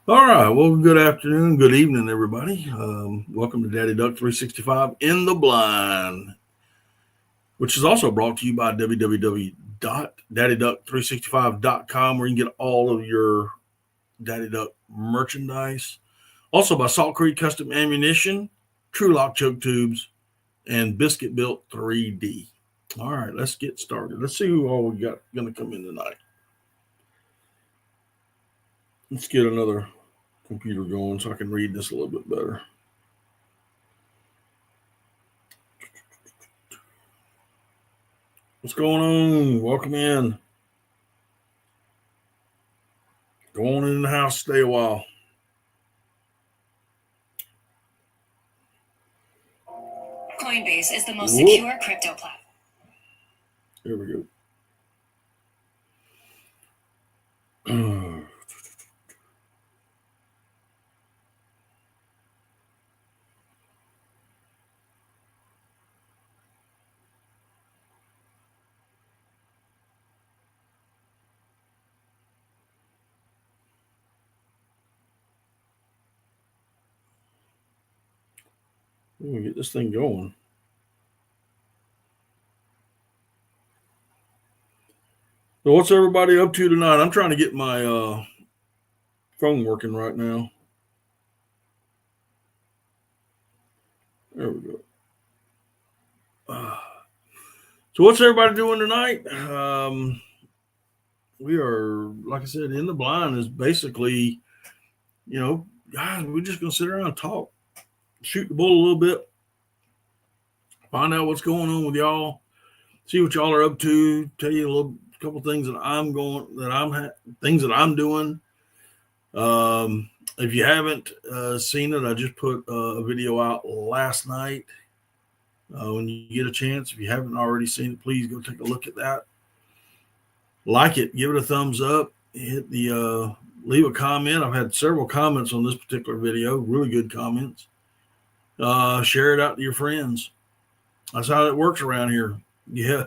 All right. Well, good afternoon, good evening, everybody. Welcome to Daddy Duck 365 in the Blind, which is also brought to you by www.daddyduck365.com, where you can get all of your Daddy Duck merchandise. Also by Salt Creek Custom Ammunition, True Lock Choke Tubes, and Biscuit Built 3D. All right, let's get started. Let's see who all we got going to come in tonight. Let's get another computer going so I can read this a little bit better. What's going on? Welcome in. Go on in the house, stay a while. Coinbase is the most secure crypto platform. There we go. Let me get this thing going. So what's everybody up to tonight? I'm trying to get my phone working right now. There we go. So what's everybody doing tonight? We are, like I said, in the blind is basically, guys, we're just gonna sit around and talk, shoot the bull a little bit, find out what's going on with y'all, see what y'all are up to, tell you a couple things that things that I'm doing. If you haven't seen it, I just put a video out last night. When you get a chance, if you haven't already seen it, please go take a look at that. Like it, give it a thumbs up, hit the leave a comment. I've had several comments on this particular video, really good comments. Share it out to your friends. That's how it works around here. Yeah,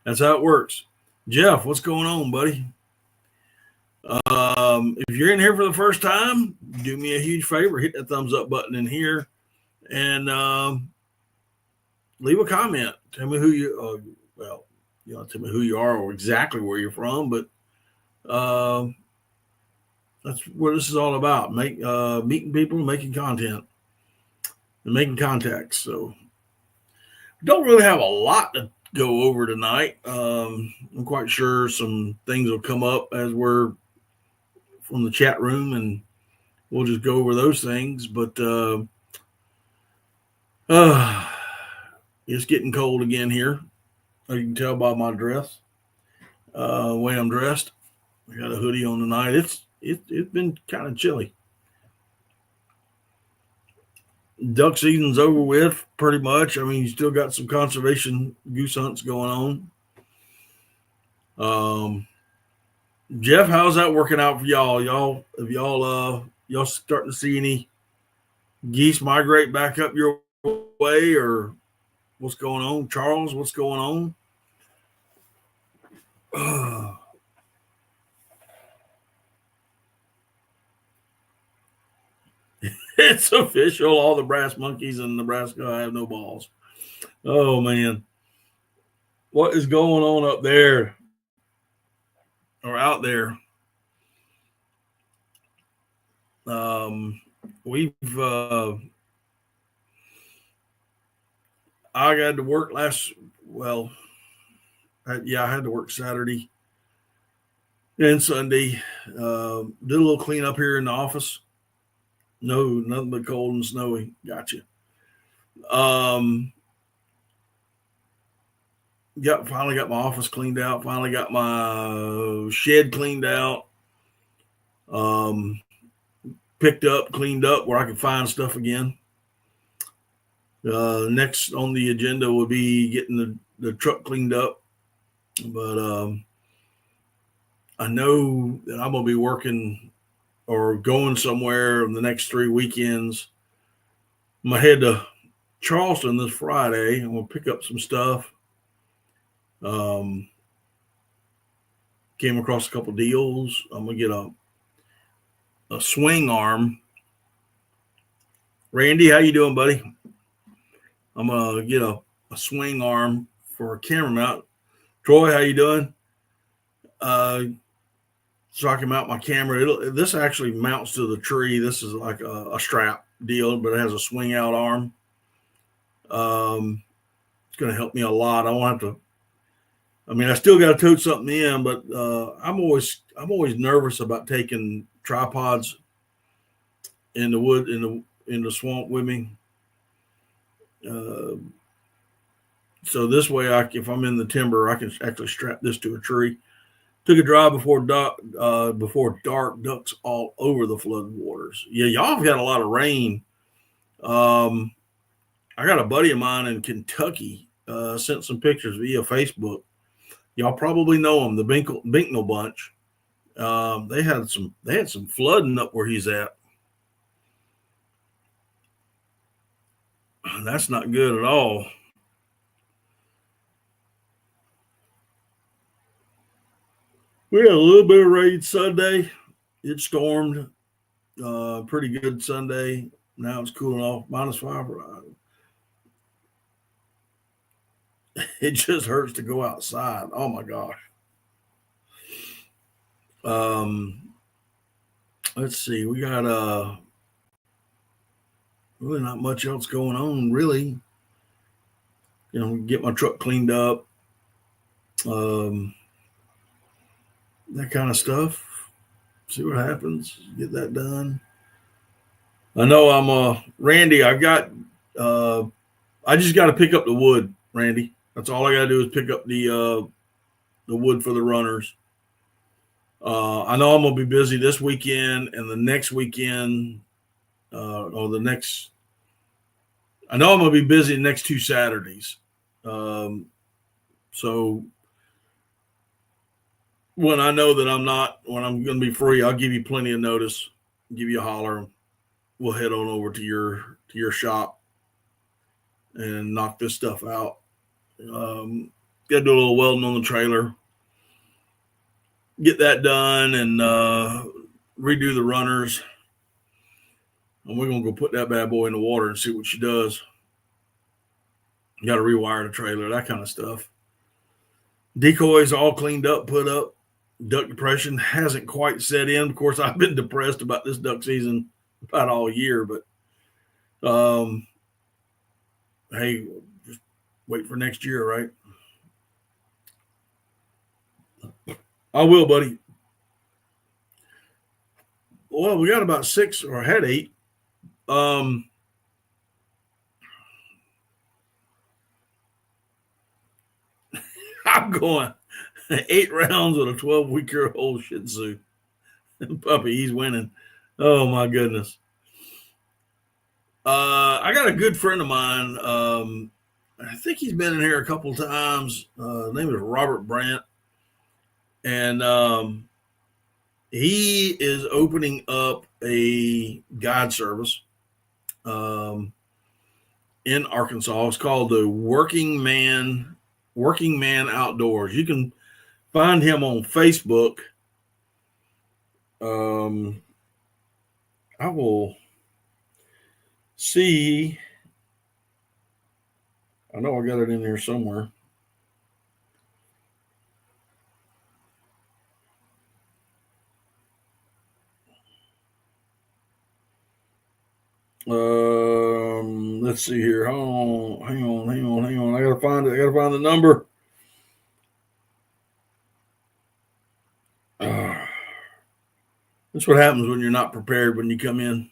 that's how it works. Jeff, what's going on, buddy? If you're in here for the first time, do me a huge favor, hit that thumbs up button in here and leave a comment. Tell me who you tell me who you are or exactly where you're from, but that's what this is all about. Meeting people, making content, and making contacts. So don't really have a lot to go over tonight. I'm quite sure some things will come up as we're from the chat room, and we'll just go over those things. But it's getting cold again here. You can tell by my dress, the way I'm dressed. I got a hoodie on tonight. It's been kind of chilly. Duck season's over with, pretty much. I mean, you still got some conservation goose hunts going on. Jeff, how's that working out for y'all? Y'all starting to see any geese migrate back up your way, or what's going on? Charles, what's going on? It's official. All the brass monkeys in Nebraska have no balls. Oh, man. What is going on up there or out there? We've, I got to work I had to work Saturday and Sunday. Did a little cleanup here in the office. No, nothing but cold and snowy. Gotcha. Finally got my office cleaned out. Finally got my shed cleaned out. Picked up, cleaned up where I could find stuff again. Next on the agenda will be getting the truck cleaned up. But I know that I'm going to be working or going somewhere in the next 3 weekends. I'm going to head to Charleston this Friday. I'm going to pick up some stuff. Came across a couple deals. I'm going to get swing arm. Randy, how you doing, buddy? I'm gonna get a swing arm for a camera mount. Troy, how you doing? So I can mount my camera. This actually mounts to the tree. This is like a strap deal, but it has a swing out arm. It's going to help me a lot. I won't have to. I mean, I still got to tote something in, but I'm always nervous about taking tripods in the wood in the swamp with me. So this way, if I'm in the timber, I can actually strap this to a tree. Took a drive before dark, ducks all over the flood waters. Yeah, y'all have got a lot of rain. I got a buddy of mine in Kentucky sent some pictures via Facebook. Y'all probably know him, the Binknell bunch. They had some flooding up where he's at. That's not good at all. We had a little bit of rain Sunday. It stormed pretty good Sunday. Now it's cooling off, -5. It just hurts to go outside. Oh my gosh. Let's see. We got really not much else going on, really. You know, get my truck cleaned up. That kind of stuff. See what happens. Get that done. I know I'm Randy. I just got to pick up the wood, Randy. That's all I got to do is pick up the wood for the runners. I know I'm gonna be busy this weekend and the next weekend, I know I'm gonna be busy the next 2 Saturdays. So when I know that when I'm going to be free, I'll give you plenty of notice, give you a holler. We'll head on over to your shop and knock this stuff out. Got to do a little welding on the trailer, get that done, and redo the runners. And we're going to go put that bad boy in the water and see what she does. Got to rewire the trailer, that kind of stuff. Decoys all cleaned up, put up. Duck depression hasn't quite set in. Of course, I've been depressed about this duck season about all year, but hey, just wait for next year, right? I will, buddy. Well, we got about 6 or had 8. I'm going 8 rounds with a 12-week-old Shih Tzu. Puppy, he's winning. Oh, my goodness. I got a good friend of mine. I think he's been in here a couple times. His name is Robert Brandt. And he is opening up a guide service in Arkansas. It's called the Working Man Outdoors. You can find him on Facebook. I will see. I know I got it in here somewhere. Let's see here. Hang on. I gotta find it. I gotta find the number. That's what happens when you're not prepared when you come in.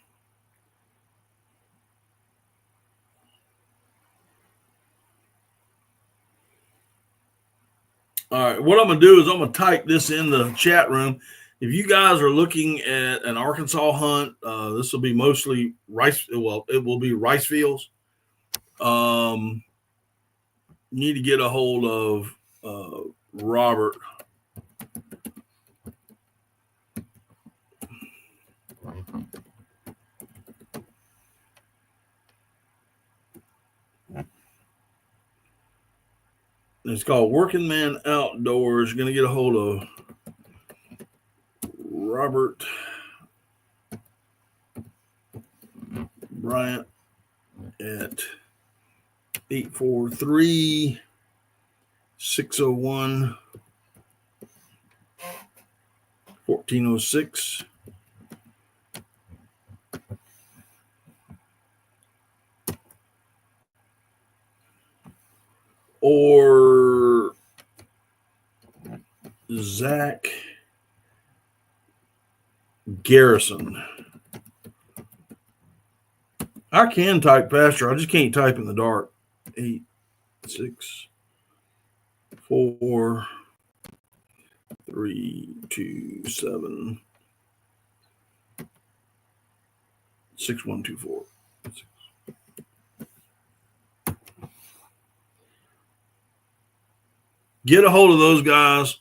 All right, what I'm going to do is I'm going to type this in the chat room. If you guys are looking at an Arkansas hunt, this will be mostly rice. Well, it will be rice fields. You need to get a hold of Robert. It's called Working Man Outdoors. You're going to get a hold of Robert Bryant at 843-601-1406. Or Zach Garrison. I can type faster. I just can't type in the dark. 8, 6, 4, 3, 2, 7, 6, 1, 2, 4. Get a hold of those guys.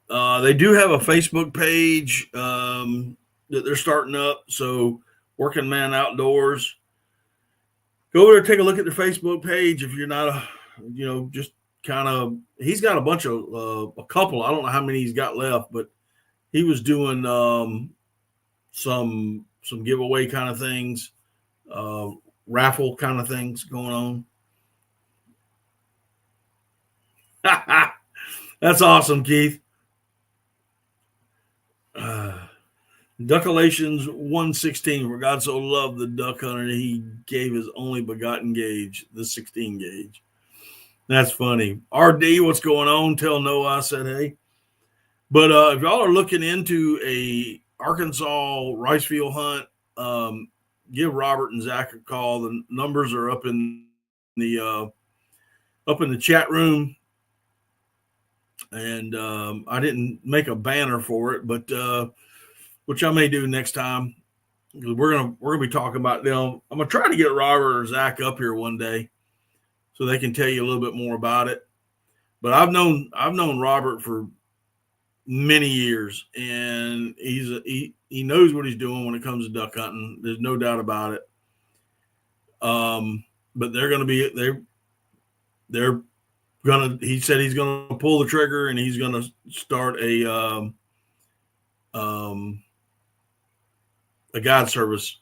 They do have a Facebook page that they're starting up. So, Working Man Outdoors. Go over there, take a look at their Facebook page. If you're not just kind of, he's got a bunch of, a couple. I don't know how many he's got left, but he was doing some giveaway kind of things, raffle kind of things going on. That's awesome, Keith. Duckalations 116, where God so loved the duck hunter, he gave his only begotten gauge, the 16 gauge. That's funny. RD, what's going on? Tell Noah I said hey. But if y'all are looking into a Arkansas rice field hunt, give Robert and Zach a call. The numbers are up in the chat room. And I didn't make a banner for it, but which I may do next time, because we're gonna be talking about them. I'm gonna try to get Robert or Zach up here one day so they can tell you a little bit more about it. But I've known Robert for many years, and he knows what he's doing when it comes to duck hunting. There's no doubt about it. But he said he's gonna pull the trigger, and he's gonna start a guide service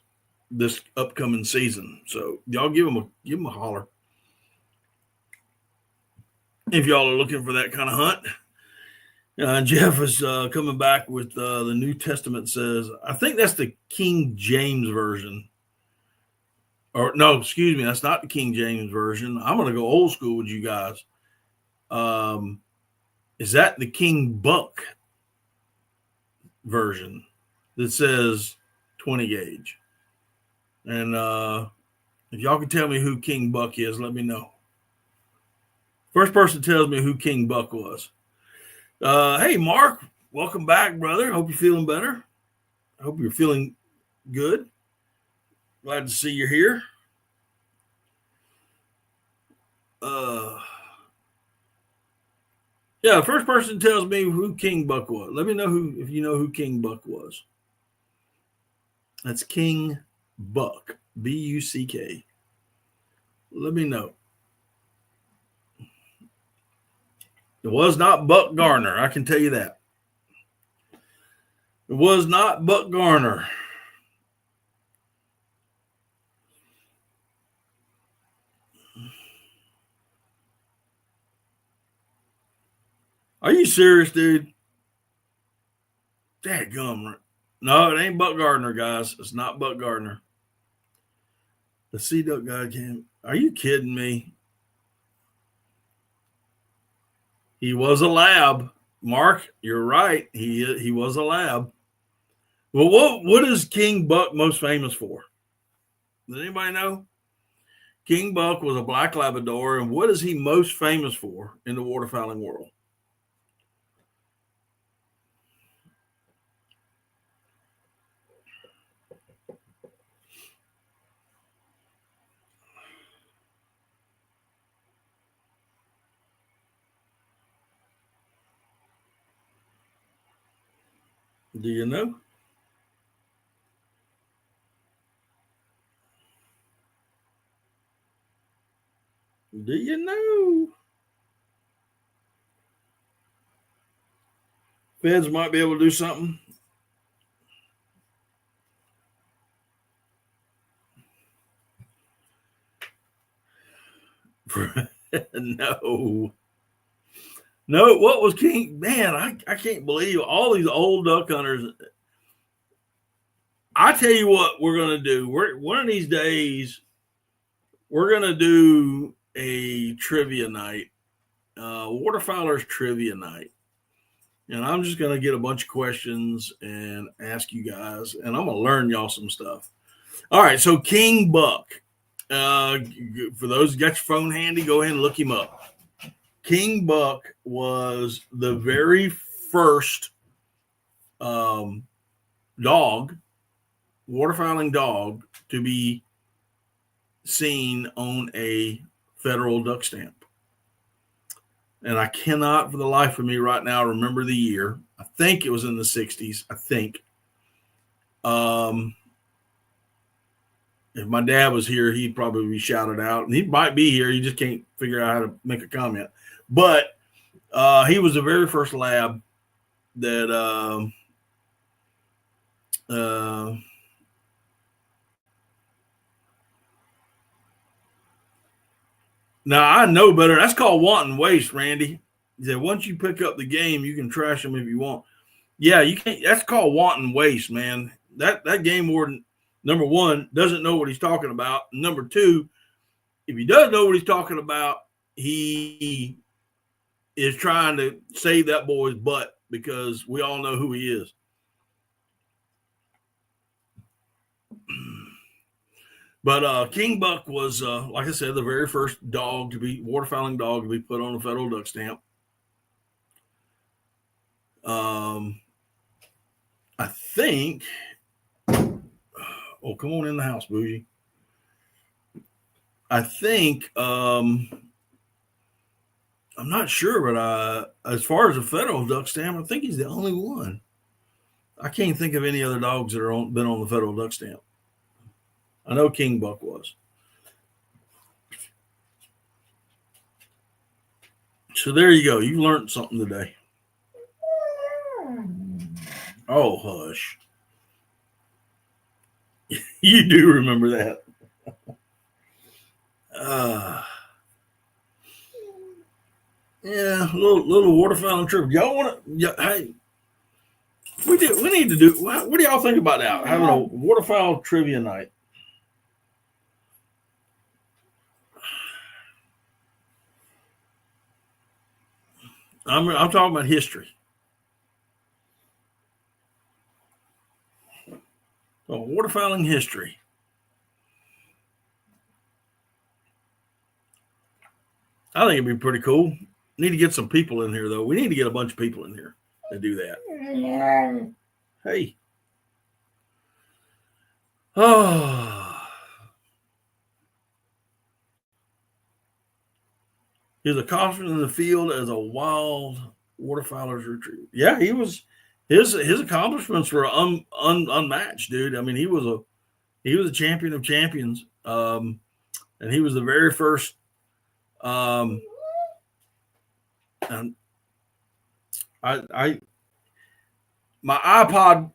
this upcoming season. So y'all give him a holler if y'all are looking for that kind of hunt. Jeff is coming back with the New Testament says, I think that's the King James version. Or no, excuse me, that's not the King James version. I'm going to go old school with you guys. Is that the King Buck version that says 20 gauge? And if y'all can tell me who King Buck is, let me know. First person tells me who King Buck was. Hey, Mark, welcome back, brother. Hope you're feeling better. I hope you're feeling good. Glad to see you're here. Yeah, first person tells me who King Buck was. Let me know if you know who King Buck was. That's King Buck, B-U-C-K. Let me know. It was not Buck Garner, I can tell you that. It was not Buck Garner. Are you serious, dude? Dadgum. No, it ain't Buck Gardner, guys. It's not Buck Gardner. The Sea Duck Guide came. Are you kidding me? He was a lab. Mark, you're right. He was a lab. Well, what is King Buck most famous for? Does anybody know? King Buck was a black Labrador, and what is he most famous for in the waterfowling world? Do you know? Do you know? Feds might be able to do something. He was a lab. Mark, you're right. He was a lab. Well, what is King Buck most famous for in the waterfowling world? Do you know? King Buck was a black Labrador, and what is he most famous for in the waterfowling world? Do you know? Do you know? Feds might be able to do something. Feds might be able to do something. No. No, what was King? Man, I can't believe all these old duck hunters. I tell you what we're going to do. One of these days, we're going to do a trivia night, waterfowlers trivia night. And I'm just going to get a bunch of questions and ask you guys, and I'm going to learn y'all some stuff. All right, so King Buck. For those who got your phone handy, go ahead and look him up. King Buck was the very first dog, waterfowling dog, to be seen on a federal duck stamp. And I cannot for the life of me right now remember the year. I think it was in the 60s. I think. If my dad was here, he'd probably be shouted out. And he might be here. He just can't figure out how to make a comment. But he was the very first lab that now I know better. That's called wanton waste, Randy. He said once you pick up the game, you can trash them if you want. Yeah, you can't. That's called wanton waste, man. That game warden, number one, doesn't know what he's talking about. Number two, if he does know what he's talking about, he is trying to save that boy's butt because we all know who he is. But King Buck was, like I said, the very first waterfowling dog to be put on a federal duck stamp. I think, oh, come on in the house, Bougie. I think, I'm not sure, but as far as a federal duck stamp, I think he's the only one. I can't think of any other dogs that are been on the federal duck stamp. I know King Buck was. So there you go. You learned something today. Oh, hush. You do remember that. Yeah, little waterfowling trip. Y'all want to? Yeah, hey, we need to do. What do y'all think about that? Having a waterfowl trivia night. I'm talking about history. So waterfowling history. I think it'd be pretty cool. Need to get some people in here, though. We need to get a bunch of people in here to do that. Hey. Oh. His accomplishment in the field as a wild waterfowler's retriever. Yeah, he was. His accomplishments were unmatched, dude. I mean, he was a champion of champions, and he was the very first. And my iPad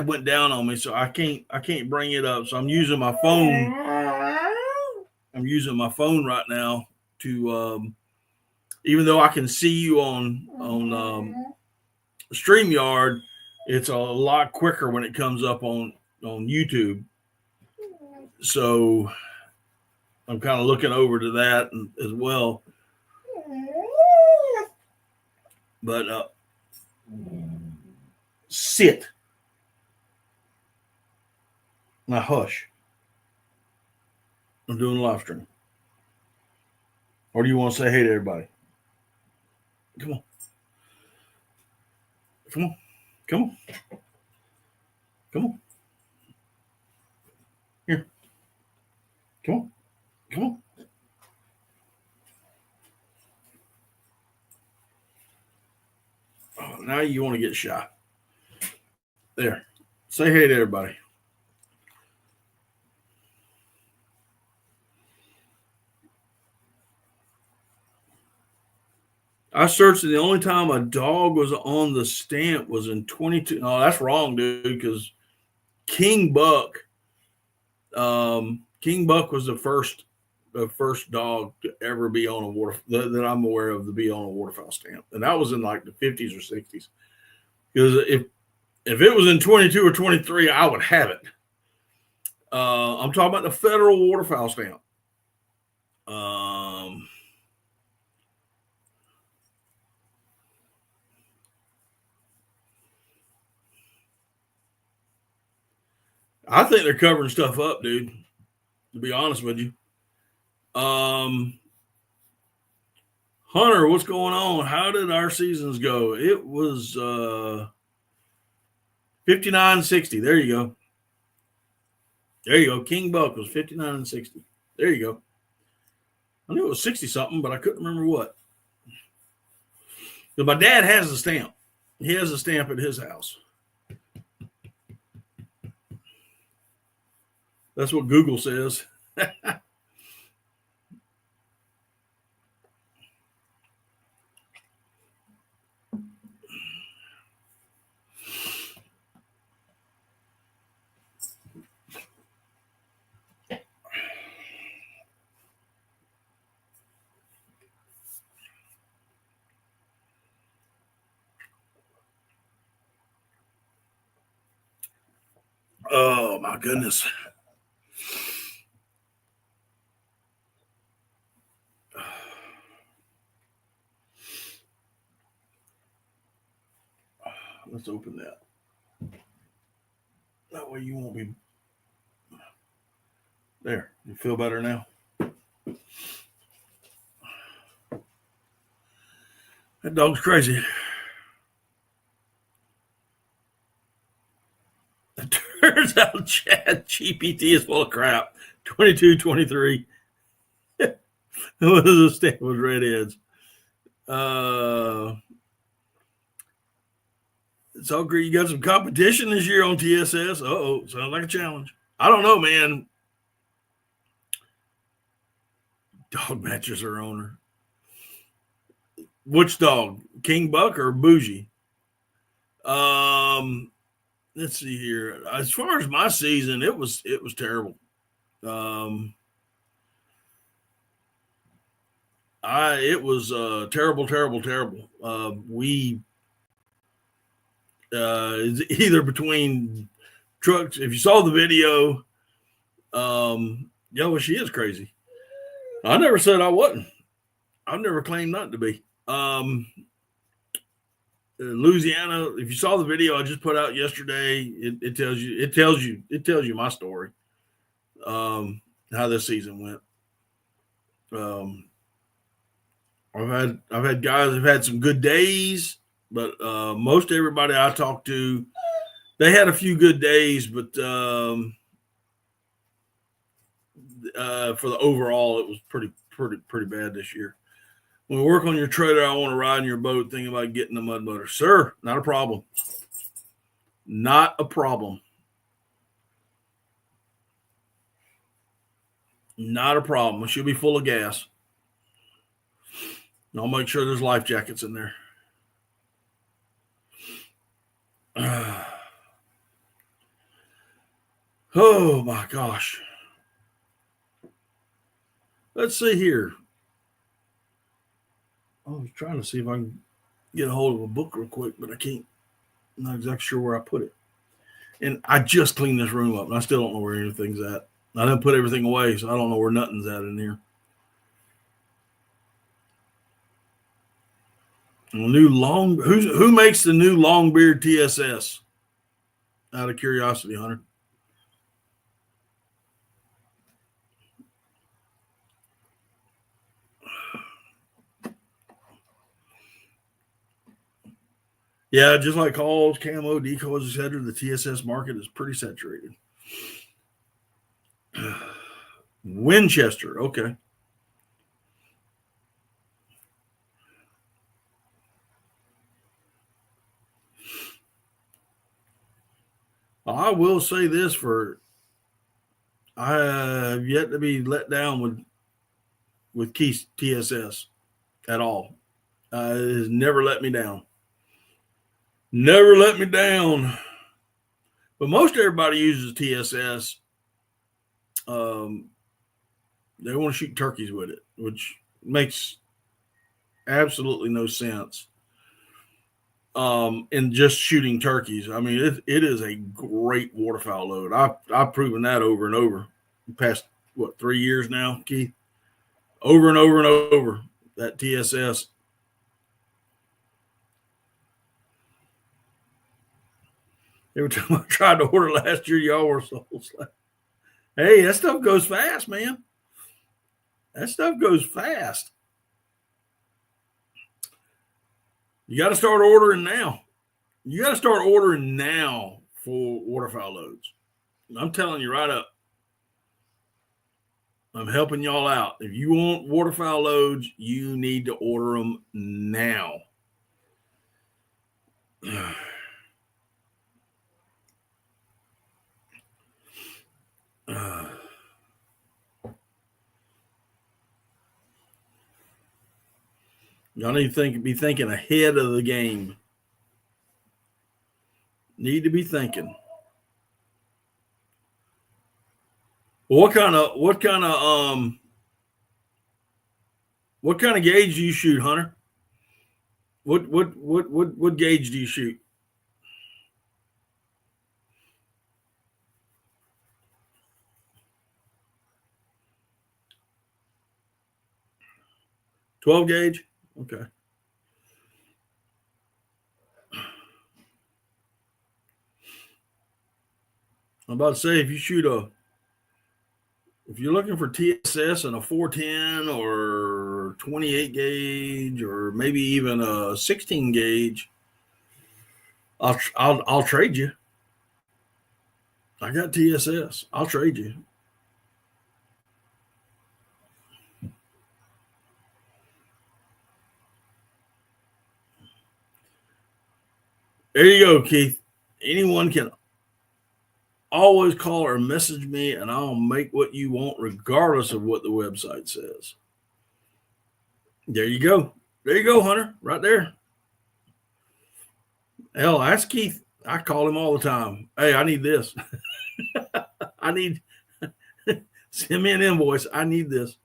went down on me, so I can't bring it up. So I'm using my phone. I'm using my phone right now to, even though I can see you on StreamYard, it's a lot quicker when it comes up on YouTube. So I'm kind of looking over to that as well. But sit. Now hush. I'm doing a live stream. Or do you want to say hey to everybody? Come on. Come on. Come on. Come on. Here. Come on. Come on. Oh, now you want to get shy. There. Say hey to everybody. I searched, and the only time a dog was on the stamp was in 22. No, that's wrong, dude, because King Buck was the first dog to ever be on a water that I'm aware of to be on a waterfowl stamp, and that was in like the 50s or 60s. Because if it was in 22 or 23, I would have it. I'm talking about the federal waterfowl stamp. I think they're covering stuff up, dude. To be honest with you. Hunter, what's going on? How did our seasons go? It was 59-60. There you go. There you go. King Buck was 59-60. There you go. I knew it was 60 something, but I couldn't remember what. So my dad has a stamp. He has a stamp at his house. That's what Google says. Oh, my goodness. Let's open that. That way you won't be. There. You feel better now? That dog's crazy. It turns out Chat GPT is full of crap. 22, 23. It was a stamp with redheads. It's all great. You got some competition this year on TSS. Uh-oh. Sounds like a challenge. I don't know, man. Dog matches her owner. Which dog? King Buck or Bougie? Let's see here. As far as my season, it was terrible. It was terrible. Either between trucks. If you saw the video, well, she is crazy. I never said I wasn't. I've never claimed not to be. Louisiana. If you saw the video I just put out yesterday, it tells you my story. How this season went. I've had guys who've had some good days, but most everybody I talked to, they had a few good days, but for the overall, it was pretty bad this year. When we work on your trailer, I want to ride in your boat. Thinking about getting a mud motor, sir. Not a problem. Not a problem. Not a problem. She'll be full of gas. And I'll make sure there's life jackets in there. Oh my gosh. Let's see here. I was trying to see if I can get a hold of a book real quick, but I can't. I'm not exactly sure where I put it. And I just cleaned this room up, and I still don't know where anything's at. I didn't put everything away, so I don't know where nothing's at in here. Who makes the new Longbeard TSS? Out of curiosity, Hunter. Yeah, just like all camo, decoys, etc., the TSS market is pretty saturated. Winchester, okay. I will say this I have yet to be let down with Keith TSS at all. It has never let me down. Never let me down. But most everybody uses TSS. They want to shoot turkeys with it, which makes absolutely no sense. In just shooting turkeys. I mean, it is a great waterfowl load. I've proven that over and over. The past 3 years now, Keith? Over and over and over. That TSS. Every time I tried to order last year, y'all were so like, hey, that stuff goes fast, man. That stuff goes fast. You got to start ordering now. You got to start ordering now for waterfowl loads. I'm telling you right up. I'm helping y'all out. If you want waterfowl loads, you need to order them now. Y'all need to be thinking ahead of the game. Need to be thinking. What kind of gauge do you shoot, Hunter? What gauge do you shoot? $12 gauge? Okay. I'm about to say if you're looking for TSS and a 410 or 28 gauge or maybe even a 16 gauge, I'll trade you. I got TSS. I'll trade you. There you go, Keith. Anyone can always call or message me, and I'll make what you want, regardless of what the website says. There you go. There you go, Hunter. Right there. Hell, ask Keith. I call him all the time. Hey, I need this. Send me an invoice. I need this.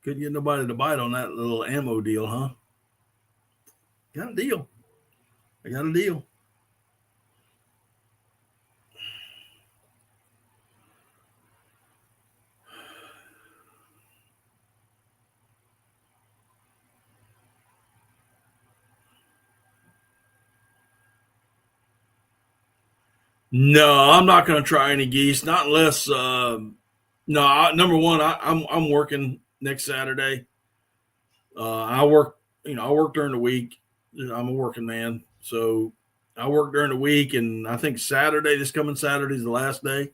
Couldn't get nobody to bite on that little ammo deal, huh? Got a deal. I got a deal. No, I'm not going to try any geese. Not unless. Number one, I'm working next Saturday. I work during the week. I'm a working man, so I work during the week, and I think this coming Saturday is the last day,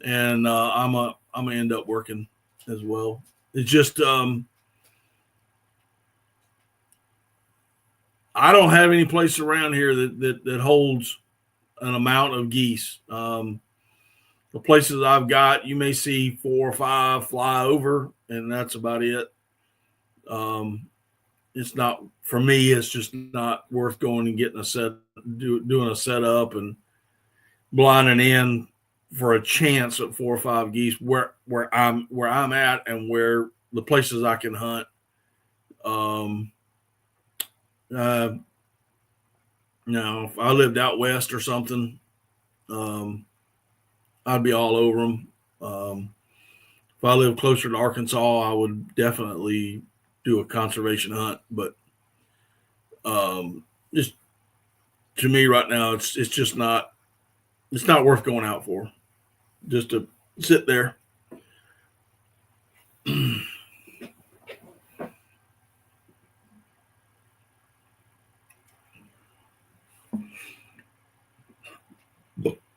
and I'm gonna end up working as well. It's just I don't have any place around here that holds an amount of geese. The places I've got, you may see 4 or 5 fly over, and that's about it. It's not, for me, it's just not worth going and getting doing a setup and blinding in for a chance at 4 or 5 geese where I'm at and where the places I can hunt. If I lived out west or something, I'd be all over them. If I lived closer to Arkansas, I would definitely do a conservation hunt. But just to me right now, it's just not worth going out for. Just to sit there.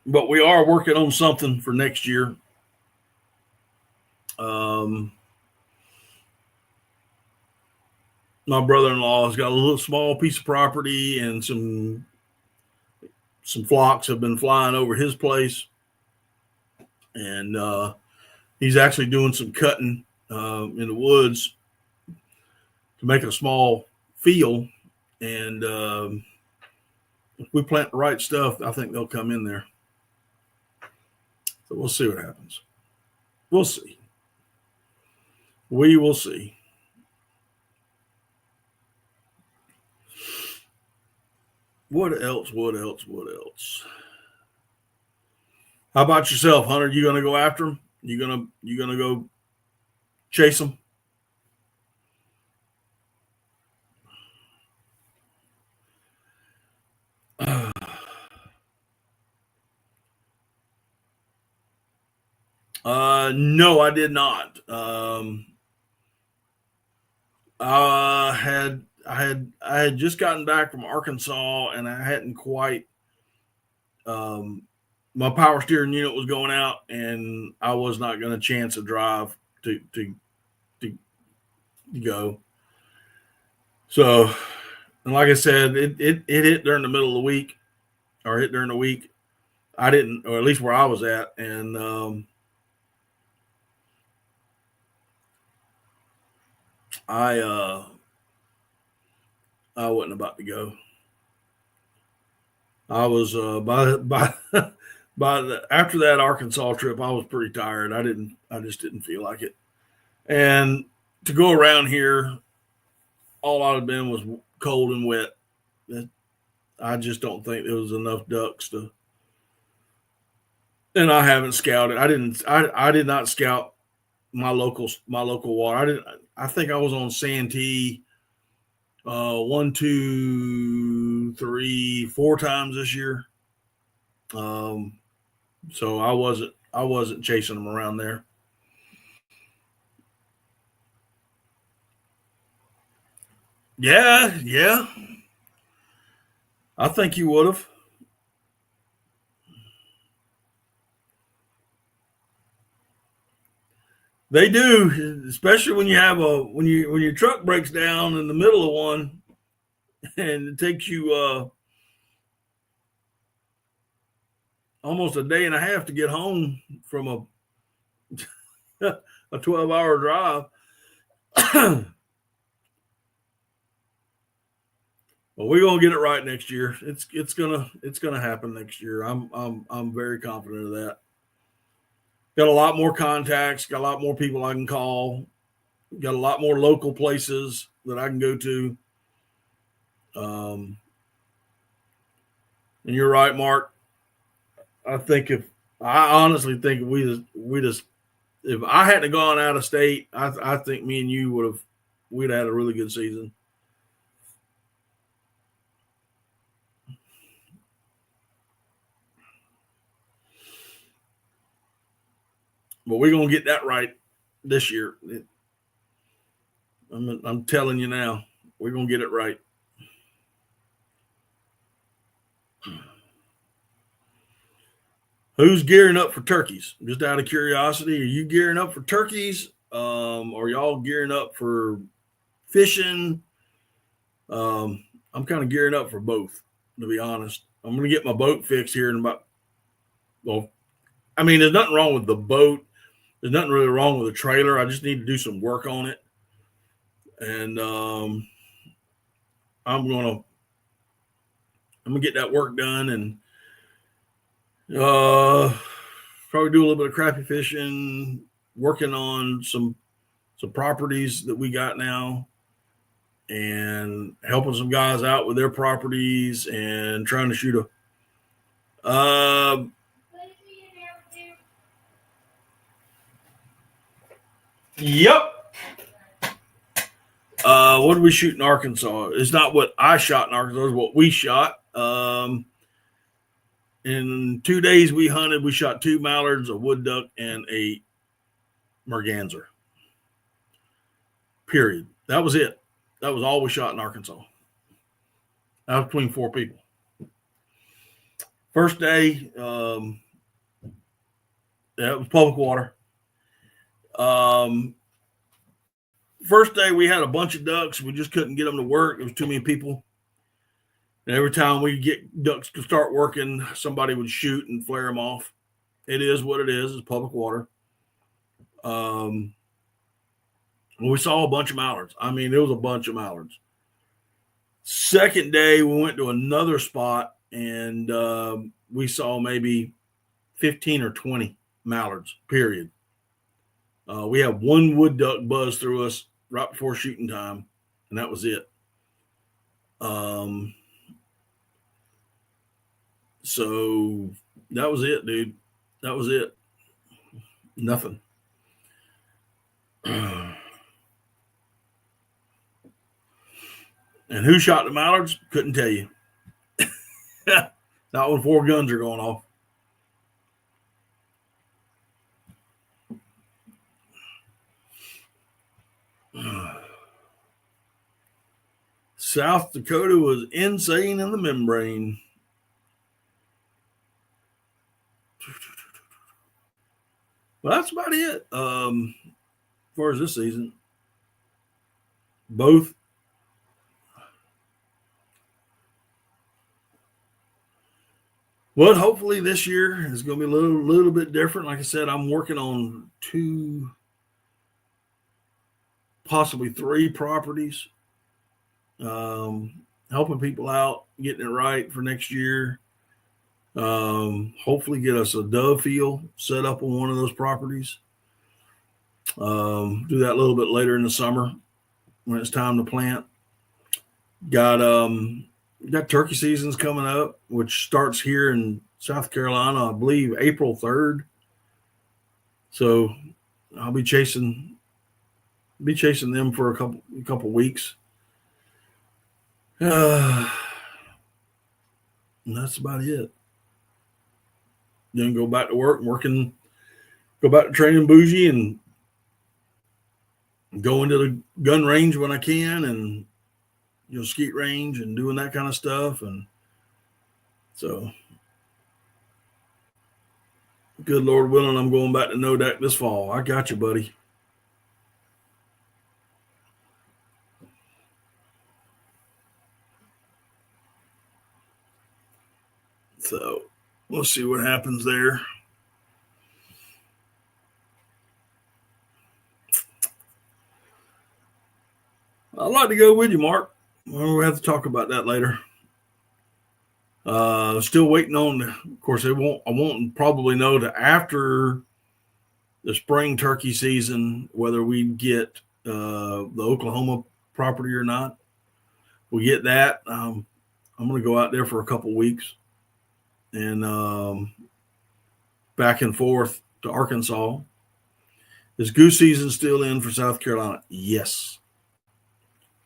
But we are working on something for next year. My brother-in-law has got a little small piece of property and some some flocks have been flying over his place, and he's actually doing some cutting in the woods to make a small field. And if we plant the right stuff, I think they'll come in there. So we'll see what happens. We'll see. We will see. What else? How about yourself, Hunter? You gonna go after him? You gonna go chase him? No, I did not. I had just gotten back from Arkansas, and I hadn't quite. My power steering unit was going out, and I was not going to chance a drive to go. So, and like I said, it hit during the middle of the week, or hit during the week. I didn't, or at least where I was at, and I wasn't about to go. I was after that Arkansas trip, I was pretty tired. I just didn't feel like it. And to go around here, all I'd have been was cold and wet. I just don't think there was enough ducks to. And I haven't scouted. I did not scout my local water. I think I was on Santee 1, 2, 3, 4 times this year. So I wasn't chasing them around there. Yeah. I think you would have. They do, especially when you have when your truck breaks down in the middle of one, and it takes you almost a day and a half to get home from a 12-hour drive. Well, we're gonna get it right next year. It's gonna happen next year. I'm very confident of that. Got a lot more contacts. Got a lot more people I can call. Got a lot more local places that I can go to. And you're right, Mark. I honestly think if I hadn't gone out of state, I think me and you we'd have had a really good season. But we're gonna get that right this year. I'm telling you now, we're gonna get it right. Who's gearing up for turkeys? Just out of curiosity, are you gearing up for turkeys? Are y'all gearing up for fishing? I'm kind of gearing up for both, to be honest. I'm going to get my boat fixed here in about, well, I mean, there's nothing wrong with the boat. There's nothing really wrong with the trailer. I just need to do some work on it. And I'm going to get that work done and probably do a little bit of crappie fishing, working on some properties that we got now, and helping some guys out with their properties and trying to shoot Yep. What did we shoot in Arkansas? It's not what I shot in Arkansas, it's what we shot. In 2 days we hunted, we shot 2 mallards, a wood duck, and a merganser. Period. That was it. That was all we shot in Arkansas. That was between 4 people. First day, it was public water. First day we had a bunch of ducks. We just couldn't get them to work. There was too many people. And every time we get ducks to start working, somebody would shoot and flare them off. It is what it is. It's public water. We saw a bunch of mallards. I mean, there was a bunch of mallards. Second day, we went to another spot, and we saw maybe 15 or 20 mallards, period. We had one wood duck buzz through us right before shooting time, and that was it. So that was it, dude. That was it. Nothing. And who shot the mallards? Couldn't tell you. Not when 4 guns are going off. South Dakota was insane in the membrane. Well, that's about it. As far as this season, both. Well, hopefully this year is going to be a little bit different. Like I said, I'm working on 2, possibly 3 properties, helping people out, getting it right for next year. Hopefully get us a dove field set up on one of those properties. Do that a little bit later in the summer when it's time to plant. Got turkey seasons coming up, which starts here in South Carolina, I believe, April 3rd. So I'll be chasing them for a couple weeks. And that's about it. Then go back to work, go back to training bougie, and go into the gun range when I can, and skeet range and doing that kind of stuff. And so, good Lord willing, I'm going back to Nodak this fall. I got you, buddy. So we'll see what happens there. I'd like to go with you, Mark. Well, we'll have to talk about that later. Still waiting on, of course, I won't probably know to after the spring turkey season whether we get the Oklahoma property or not. We get that. I'm going to go out there for a couple weeks and back and forth to Arkansas. Is goose season still in for South Carolina? Yes.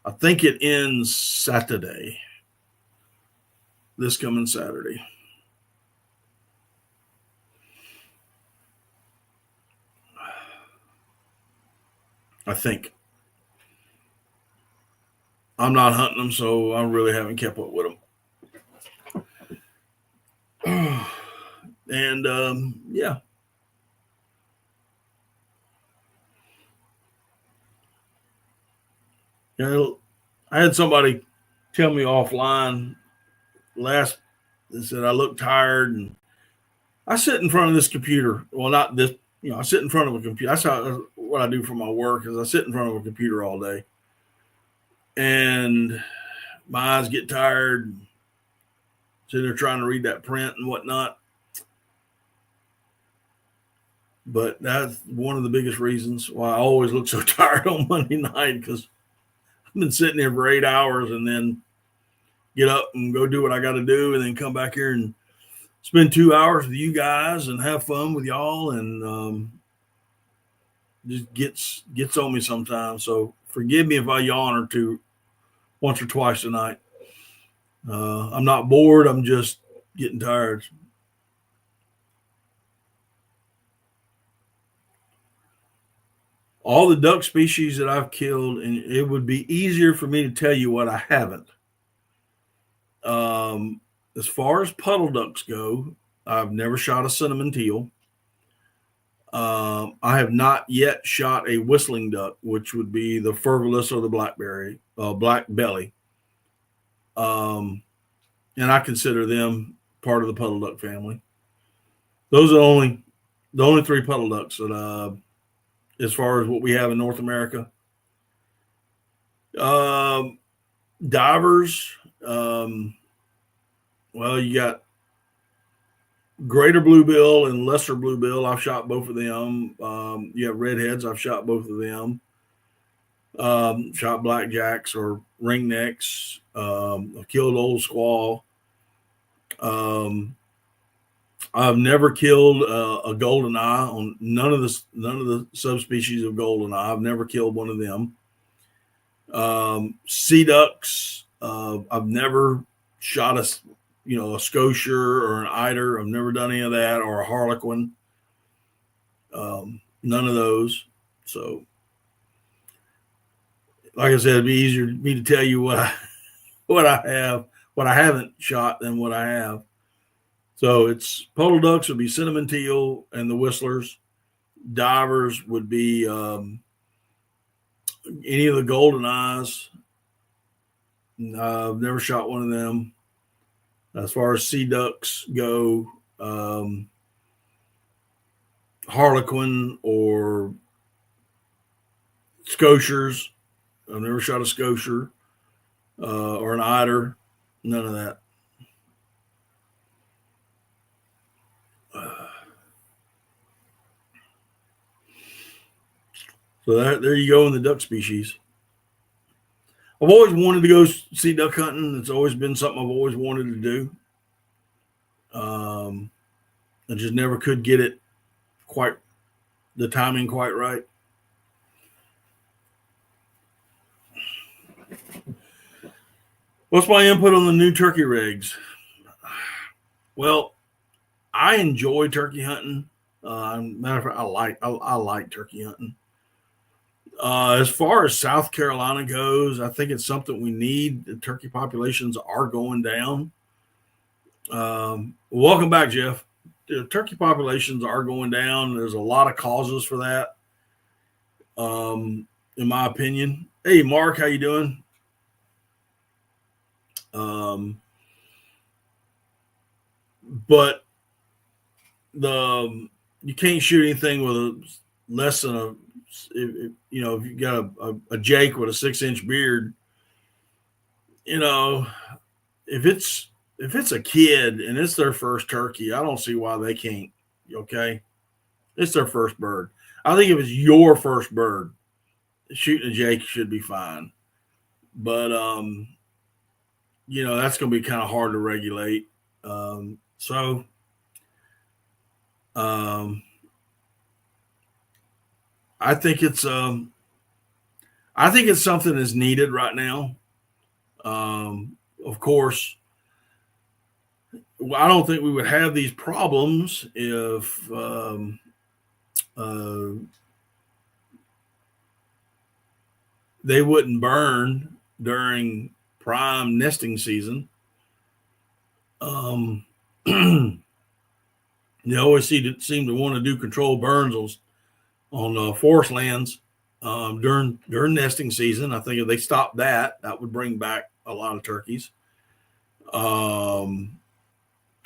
I think it ends Saturday. This coming Saturday. I think. I'm not hunting them, so I really haven't kept up with them. And yeah. I had somebody tell me offline they said I look tired, and I sit in front of this computer. Well, not this, I sit in front of a computer. That's what I do for my work is I sit in front of a computer all day. And my eyes get tired. So they're trying to read that print and whatnot. But that's one of the biggest reasons why I always look so tired on Monday night, because I've been sitting here for 8 hours and then get up and go do what I got to do, and then come back here and spend 2 hours with you guys and have fun with y'all, and just gets on me sometimes. So forgive me if I yawn or two once or twice tonight. I'm not bored. I'm just getting tired. All the duck species that I've killed, and it would be easier for me to tell you what I haven't. As far as puddle ducks go, I've never shot a cinnamon teal. I have not yet shot a whistling duck, which would be the furgalus or the black belly. and I consider them part of the puddle duck family. Those are the only three puddle ducks that, as far as what we have in North America. Divers, well, you got greater bluebill and lesser bluebill. I've shot both of them. You have redheads. I've shot both of them. Shot blackjacks or ringnecks. I've killed old squaw. I've never killed a golden eye on none of the subspecies of golden eye. I've never killed one of them. Sea ducks. I've never shot a scotia or an eider. I've never done any of that, or a harlequin. None of those. So, like I said, it'd be easier for me to tell you what I haven't shot than what I have. So it's puddle ducks would be cinnamon teal and the whistlers. Divers would be any of the golden eyes. I've never shot one of them. As far as sea ducks go, harlequin or scotias. I've never shot a scotia or an eider. None of that. So there you go in the duck species. I've always wanted to go see duck hunting. It's always been something I've always wanted to do. I just never could get it the timing quite right. What's my input on the new turkey rigs? Well, I enjoy turkey hunting. Matter of fact, I like turkey hunting. As far as South Carolina goes, I think it's something we need. The turkey populations are going down. Welcome back, Jeff. The turkey populations are going down. There's a lot of causes for that, in my opinion. Hey, Mark, how you doing? But you can't shoot anything with less than if you got a Jake with a 6-inch beard, if it's a kid and it's their first turkey, I don't see why they can't. Okay, it's their first bird. I think if it's your first bird, shooting a Jake should be fine. But that's going to be kind of hard to regulate. I think it's something that's needed right now. Of course, I don't think we would have these problems if they wouldn't burn during prime nesting season. They always seem to want to do controlled burns on forest lands during nesting season. I think if they stopped that would bring back a lot of turkeys.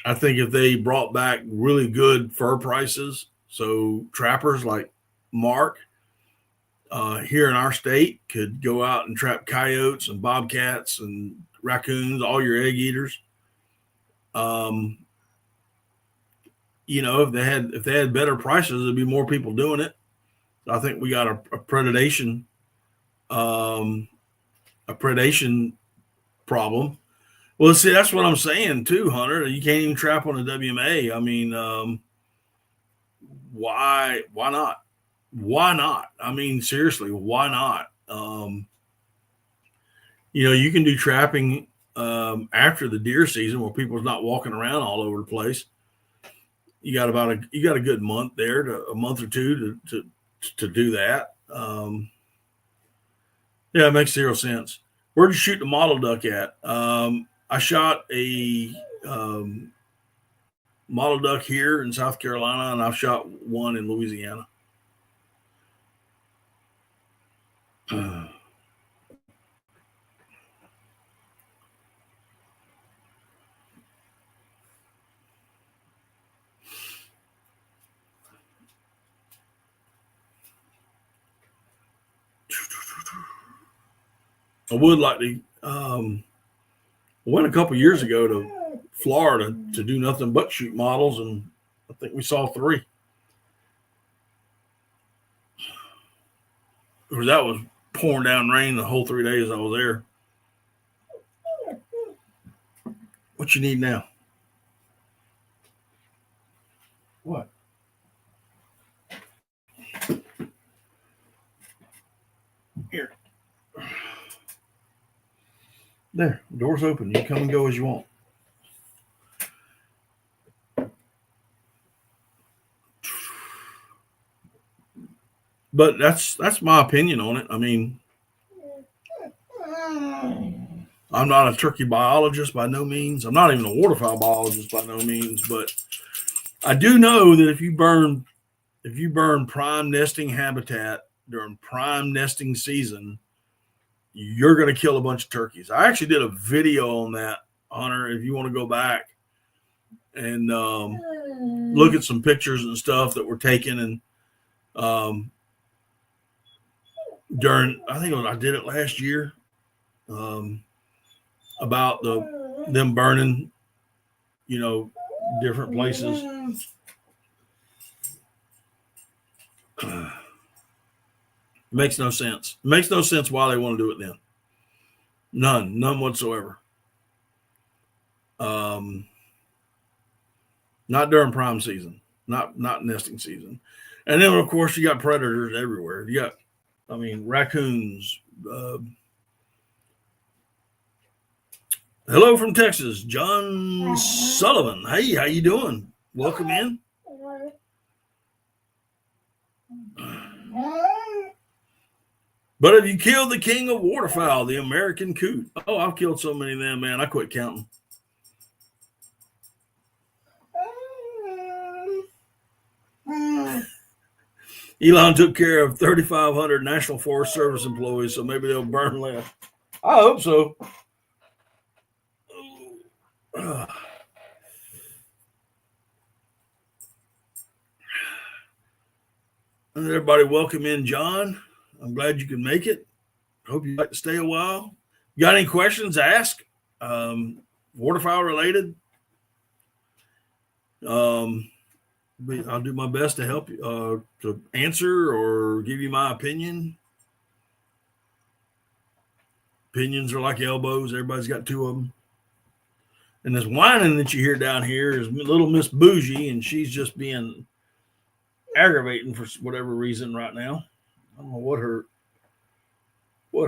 I think if they brought back really good fur prices, so trappers like Mark here in our state could go out and trap coyotes and bobcats and raccoons, all your egg eaters. If they had better prices, there'd be more people doing it. I think we got a predation problem. Well, see, that's what I'm saying too, Hunter. You can't even trap on a WMA. I mean, why not? Why not? I mean, seriously, why not? You can do trapping after the deer season where people's not walking around all over the place. You got a good month there, a month or two to do that. Yeah, it makes zero sense. Where'd you shoot the model duck at? I shot a model duck here in South Carolina, and I've shot one in Louisiana. I would like to. Went a couple years ago to Florida to do nothing but shoot models, and I think we saw 3. That was pouring down rain the whole 3 days I was there. What you need now? What? Here. There, door's open. You come and go as you want. But that's my opinion on it. I mean, I'm not a turkey biologist by no means. I'm not even a waterfowl biologist by no means. But I do know that if you burn prime nesting habitat during prime nesting season, you're going to kill a bunch of turkeys. I actually did a video on that, Hunter, if you want to go back and look at some pictures and stuff that were taken. And during, I think I did it last year, about them burning, different places. Makes no sense. Makes no sense why they want to do it then. None whatsoever. Not during prime season, not nesting season. And then of course you got predators everywhere. You got, raccoons. Hello from Texas, John Sullivan. Hey, how you doing? Welcome in. But have you killed the king of waterfowl, the American coot? Oh, I've killed so many of them, man. I quit counting. Elon took care of 3,500 National Forest Service employees, so maybe they'll burn less. I hope so. Everybody welcome in John. I'm glad you can make it. Hope you'd like to stay a while. You got any questions? Ask. Waterfowl related. I'll do my best to help you, to answer or give you my opinion. Opinions are like elbows. Everybody's got 2 of them. And this whining that you hear down here is little Miss Bougie, and she's just being aggravating for whatever reason right now. I don't know what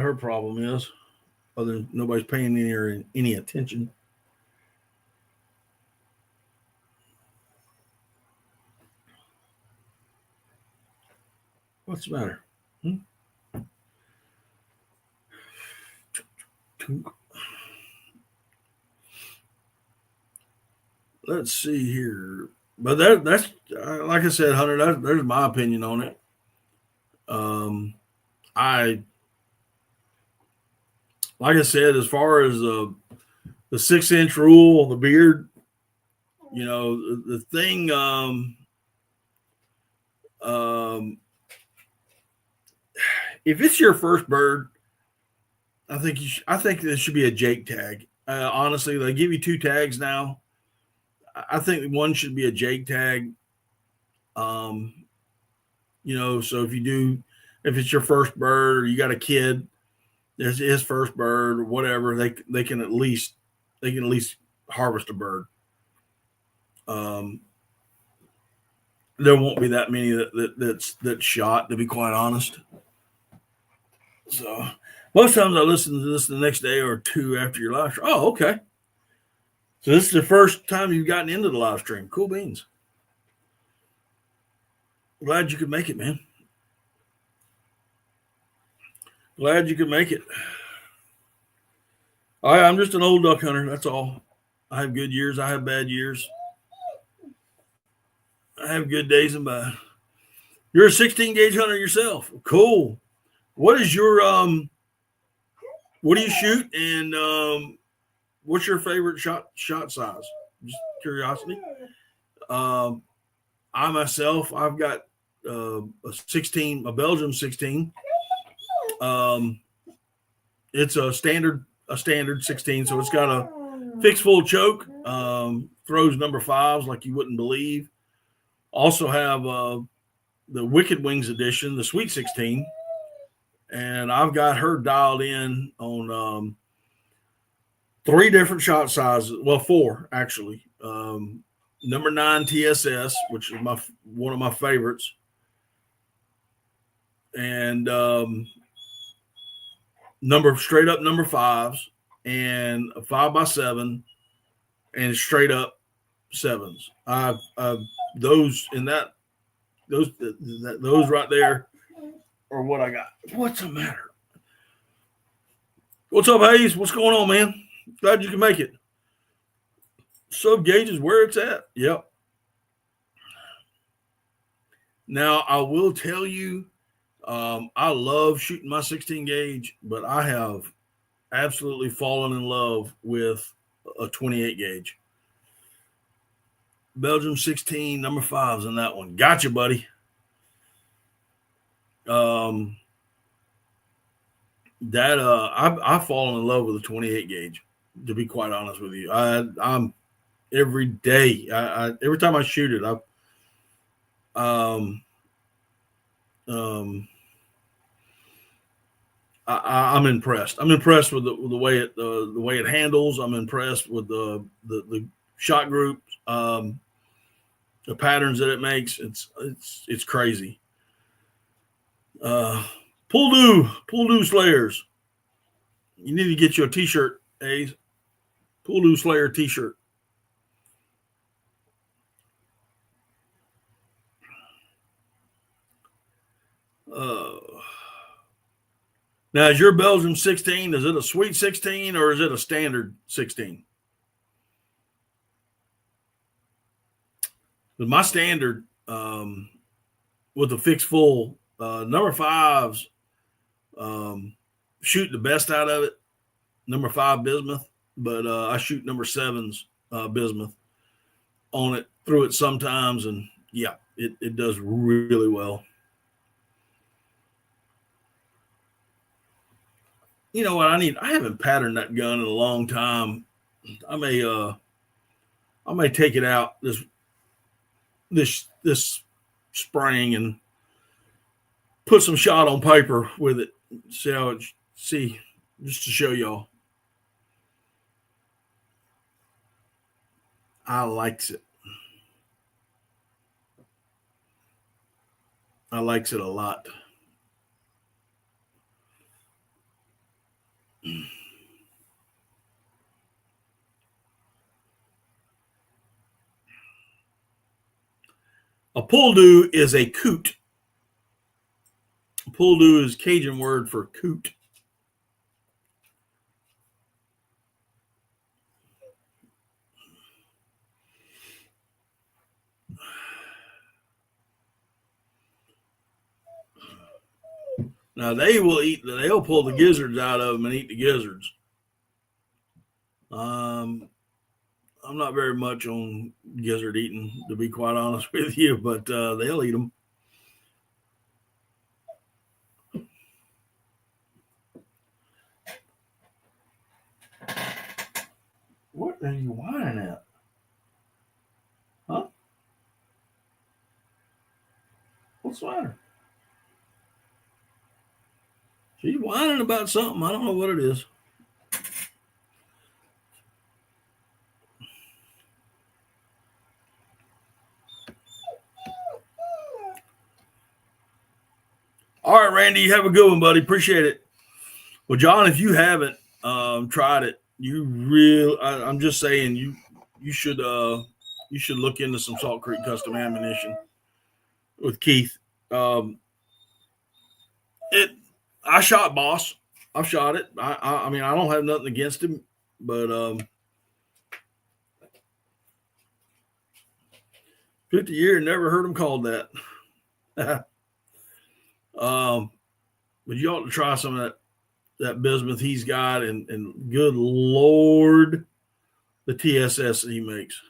her problem is, other than nobody's paying any attention. What's the matter? Let's see here. But that's like I said, Hunter, there's my opinion on it. Like I said, as far as the 6-inch rule, the beard, the thing, if it's your first bird, I think there should be a Jake tag. Honestly, they give you 2 tags now. I think one should be a Jake tag. So if it's your first bird or you got a kid, there's his first bird or whatever, they can at least harvest a bird. There won't be that many that's shot, to be quite honest. So most times I listen to this the next day or 2 after your live stream. Oh, okay. So this is the first time you've gotten into the live stream. Cool beans. Glad you could make it, man. Glad you could make it. I'm just an old duck hunter. That's all. I have good years. I have bad years. I have good days and bad. You're a 16 gauge hunter yourself. Cool. What is your what do you shoot, and what's your favorite shot size? Just curiosity. I myself, I've got a Belgium 16. it's a standard 16, so it's got a fixed full choke. Throws number 5s like you wouldn't believe. Also have the Wicked Wings edition, the Sweet 16, and I've got her dialed in on 3 different shot sizes. Well, 4 actually. Number 9 TSS, which is one of my favorites, and straight up number 5s, and a 5x7, and straight up 7s. Those right there are what I got. What's the matter? What's up, Hayes? What's going on, man? Glad you can make it. Sub gauge is where it's at. Yep. Now, I will tell you, I love shooting my 16 gauge, but I have absolutely fallen in love with a 28 gauge. Belgium 16, number 5s in that one. Gotcha, buddy. I've fallen in love with a 28 gauge, to be quite honest with you. I'm every day. Every time I shoot it, I'm impressed. I'm impressed with the way it handles. I'm impressed with the shot groups, the patterns that it makes. It's crazy. Pool do Slayers. You need to get you a t-shirt, Ace. Pool do Slayer t-shirt. Now, is your Belgium 16, is it a Sweet 16 or is it a standard 16? With my standard, with the fixed full, number 5s shoot the best out of it. Number 5 bismuth, but I shoot number 7s bismuth on it through it sometimes, and yeah, it does really well. You know what I need? I haven't patterned that gun in a long time. I may take it out this spring and put some shot on paper with it. See just to show y'all. I likes it. I likes it a lot. A pouldu is a coot. A pouldu is Cajun word for coot. Now they'll pull the gizzards out of them and eat the gizzards. I'm not very much on gizzard eating, to be quite honest with you, but they'll eat them. What are you whining at? Huh? What's the matter? She's whining about something. I don't know what it is. All right, Randy, you have a good one, buddy. Appreciate it. Well, John, if you haven't tried it, I'm just saying you should look into some Salt Creek custom ammunition with Keith. I shot Boss. I've shot it. I mean, I don't have nothing against him, but 50 years, never heard him called that. But you ought to try some of that bismuth he's got, and good Lord, the TSS that he makes.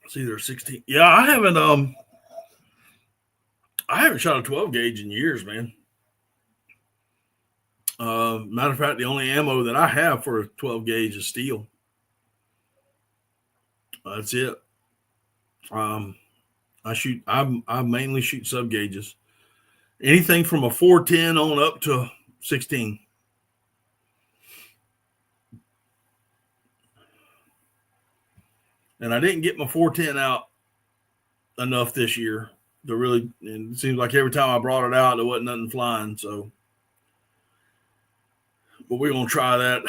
It's either 16. Yeah, I haven't haven't shot a 12 gauge in years, man. Matter of fact, the only ammo that I have for a 12 gauge is steel. That's it. I mainly shoot sub gauges. Anything from a 410 on up to 16. And I didn't get my 410 out enough this year to really, and it seems like every time I brought it out, there wasn't nothing flying. So, but we're going to try that.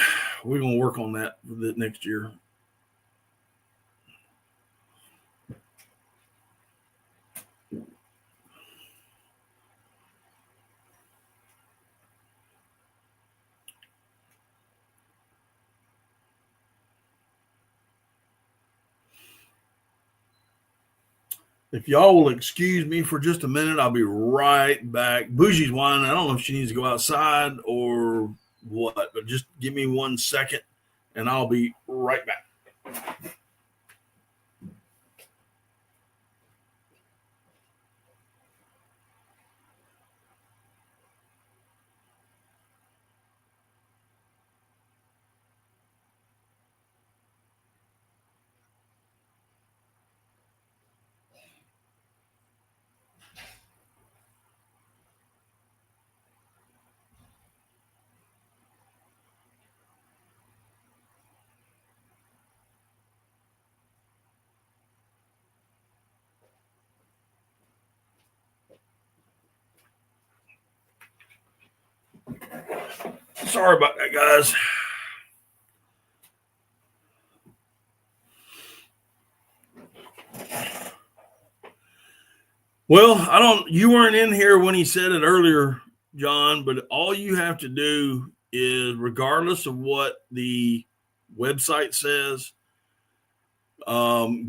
We're going to work on that next year. If y'all will excuse me for just a minute, I'll be right back. Bougie's whining. I don't know if she needs to go outside or what, but just give me 1 second and I'll be right back. Sorry about that, guys. Well, you weren't in here when he said it earlier, John, but all you have to do is, regardless of what the website says,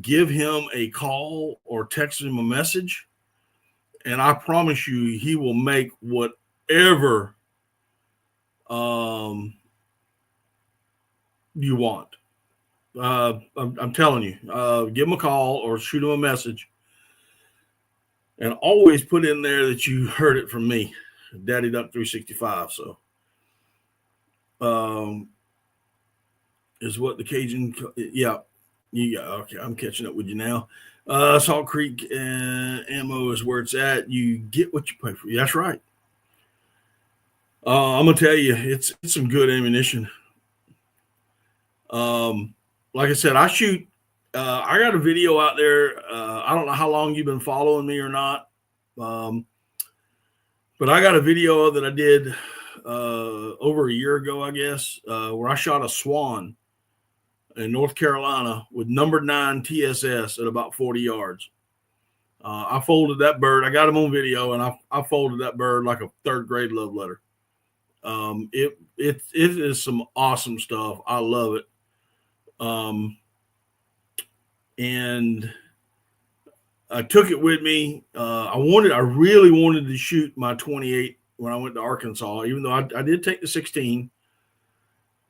give him a call or text him a message. And I promise you, he will make whatever you want. I'm telling you, give him a call or shoot him a message. And always put in there that you heard it from me, Daddy Duck 365. So, is what the Cajun, yeah. Okay, I'm catching up with you now. Salt Creek ammo is where it's at. You get what you pay for. That's right. I'm gonna tell you, it's some good ammunition. Like I said, I shoot. I got a video out there. I don't know how long you've been following me or not, but I got a video that I did over a year ago, I guess, where I shot a swan in North Carolina with number 9 TSS at about 40 yards. I folded that bird. I got him on video, and I folded that bird like a third grade love letter. It is some awesome stuff. I love it. And I took it with me. I really wanted to shoot my 28 when I went to Arkansas, even though I did take the 16,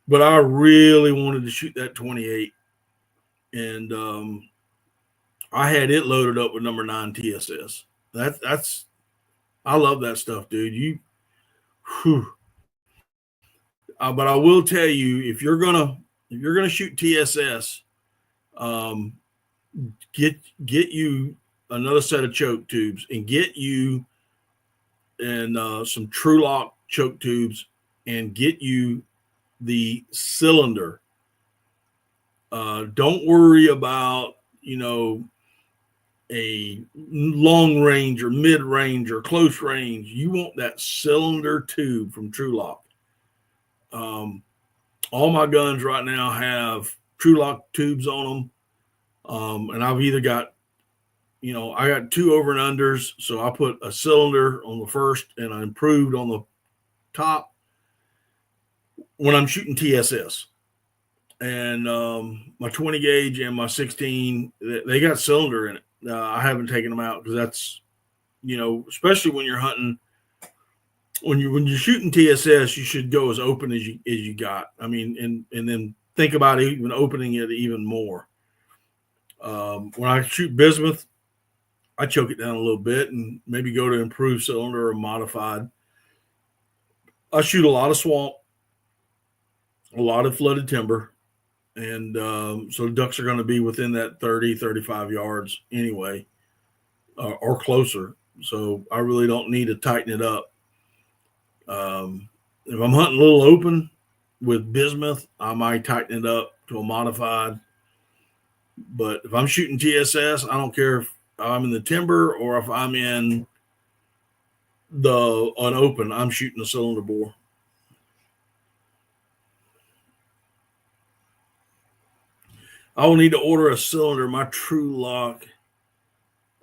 but I really wanted to shoot that 28. And I had it loaded up with number 9 TSS. I love that stuff, dude. But I will tell you, if you're gonna shoot TSS, get you another set of choke tubes and get you some True Lock choke tubes and get you the cylinder. Don't worry about a long range or mid range or close range. You want that cylinder tube from True Lock. All my guns right now have True Lock tubes on them. And I've either got, I got 2 over and unders. So I put a cylinder on the first and I improved on the top when I'm shooting TSS. And my 20 gauge and my 16, they got cylinder in it. I haven't taken them out because that's, especially when you're hunting, when you're shooting TSS, you should go as open as you got. I mean, and then think about even opening it even more. When I shoot bismuth, I choke it down a little bit and maybe go to improved cylinder or modified. I shoot a lot of swamp, a lot of flooded timber. And so ducks are going to be within that 30, 35 yards anyway, or closer. So I really don't need to tighten it up. If I'm hunting a little open with bismuth, I might tighten it up to a modified. But if I'm shooting TSS, I don't care if I'm in the timber or if I'm in the unopen, I'm shooting a cylinder bore. I will need to order a cylinder. My True Lock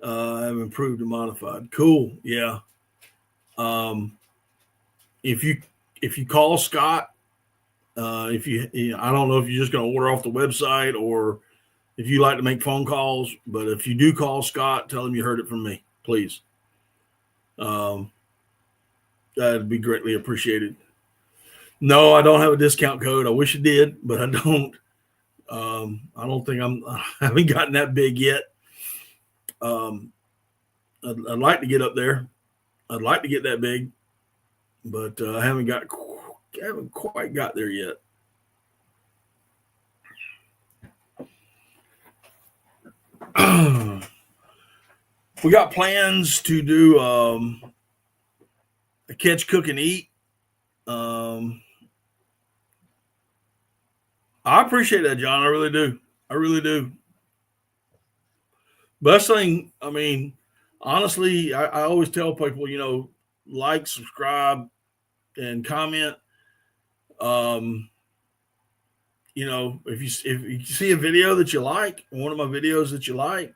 have improved and modified. Cool. Yeah. If you call Scott, I don't know if you're just going to order off the website or if you like to make phone calls, but if you do call Scott, tell him you heard it from me, please. That'd be greatly appreciated. No, I don't have a discount code. I wish I did, but I don't. I don't think I haven't gotten that big yet. I'd like to get up there. I'd like to get that big, but I haven't quite got there yet. We got plans to do a catch, cook, and eat. I appreciate that, John. I really do. I really do. Best thing, I mean, honestly, I always tell people, like, subscribe, and comment. If you see a video that you like, one of my videos that you like,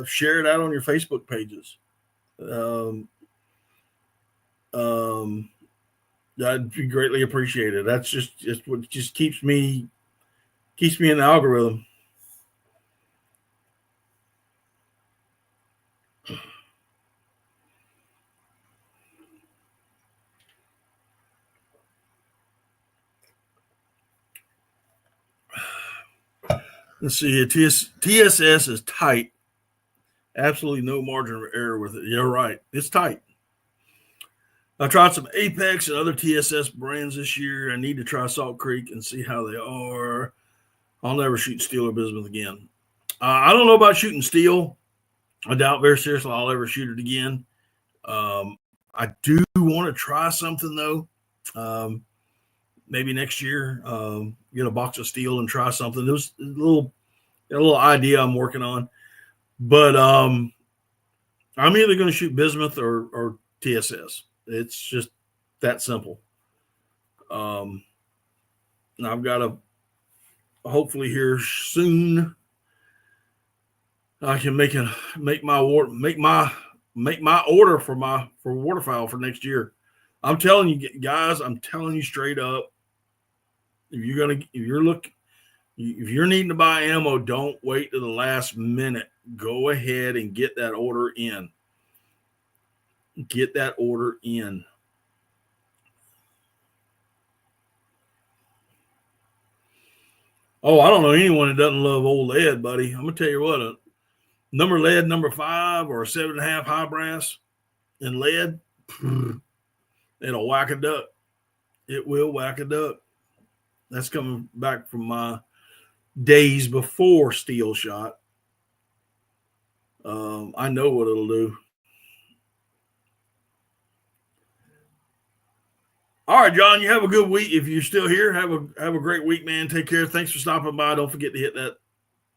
share it out on your Facebook pages. That'd be greatly appreciated. That's just what just keeps me in the algorithm. Let's see here. TSS is tight. Absolutely no margin of error with it. You're right. It's tight. I tried some Apex and other TSS brands this year. I need to try Salt Creek and see how they are. I'll never shoot steel or bismuth again. I don't know about shooting steel. I doubt very seriously I'll ever shoot it again. I do want to try something, though. Maybe next year, get a box of steel and try something. There's a little idea I'm working on. But I'm either going to shoot bismuth or TSS. It's just that simple. And I've got to hopefully here soon I can make my order for waterfowl for next year. I'm telling you guys, I'm telling you straight up, if you're needing to buy ammo, don't wait to the last minute. Go ahead and get that order in. Get that order in. Oh, I don't know anyone that doesn't love old lead, buddy. I'm gonna tell you what, a lead number 5 or a 7.5 high brass in lead, it'll whack a duck. It will whack a duck. That's coming back from my days before steel shot. I know what it'll do. All right, John, you have a good week. If you're still here, have a great week, man. Take care. Thanks for stopping by. Don't forget to hit that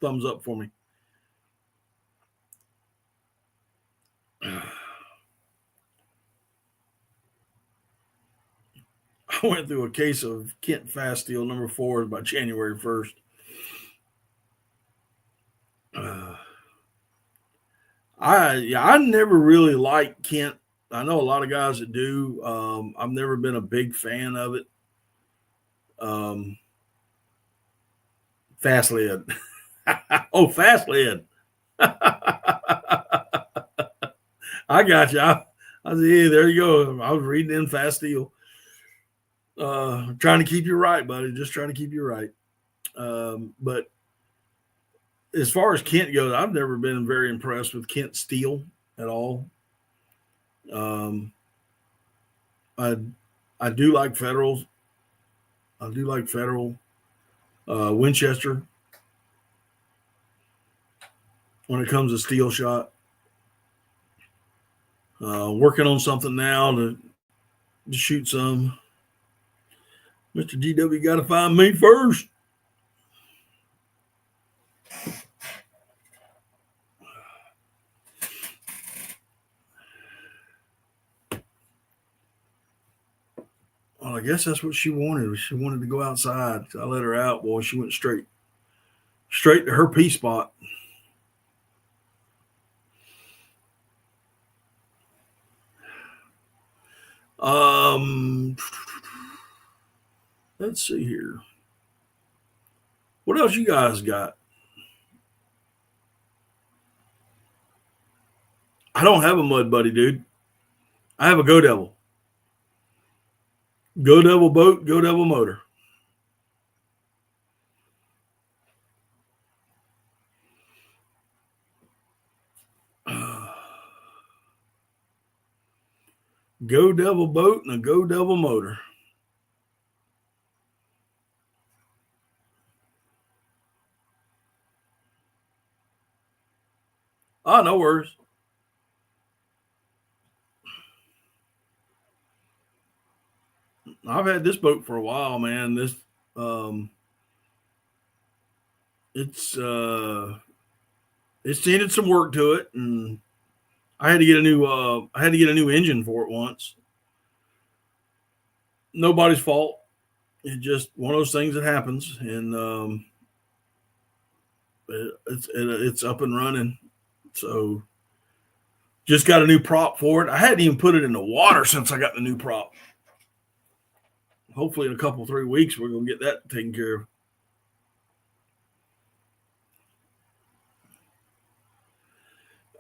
thumbs up for me. I went through a case of Kent Fast Steel number 4 by January 1st. I never really liked Kent. I know a lot of guys that do. I've never been a big fan of it. Fast lead. Oh, fast lead. I got you. I said, yeah, there you go. I was reading in Fast Steel. Trying to keep you right, buddy. Just trying to keep you right. But as far as Kent goes, I've never been very impressed with Kent Steel. at all. I I do like Federals. I do like Federal. Winchester when it comes to steel shot. Working on something now to shoot some. Mr. GW got to find me first. Well, I guess that's what she wanted. She wanted to go outside. I let her out. Boy, she went straight to her pee spot. Let's see here. What else you guys got? I don't have a Mud Buddy, dude. I have a Go Devil. Go Devil boat, Go Devil motor. Go Devil boat and a Go Devil motor. Oh, no worries. I've had this boat for a while, man. This it's needed some work to it, and I had to get a new engine for it once. Nobody's fault. It's just one of those things that happens, and it's up and running. So just got a new prop for it. I hadn't even put it in the water since I got the new prop. Hopefully in a couple 3 weeks we're gonna get that taken care of.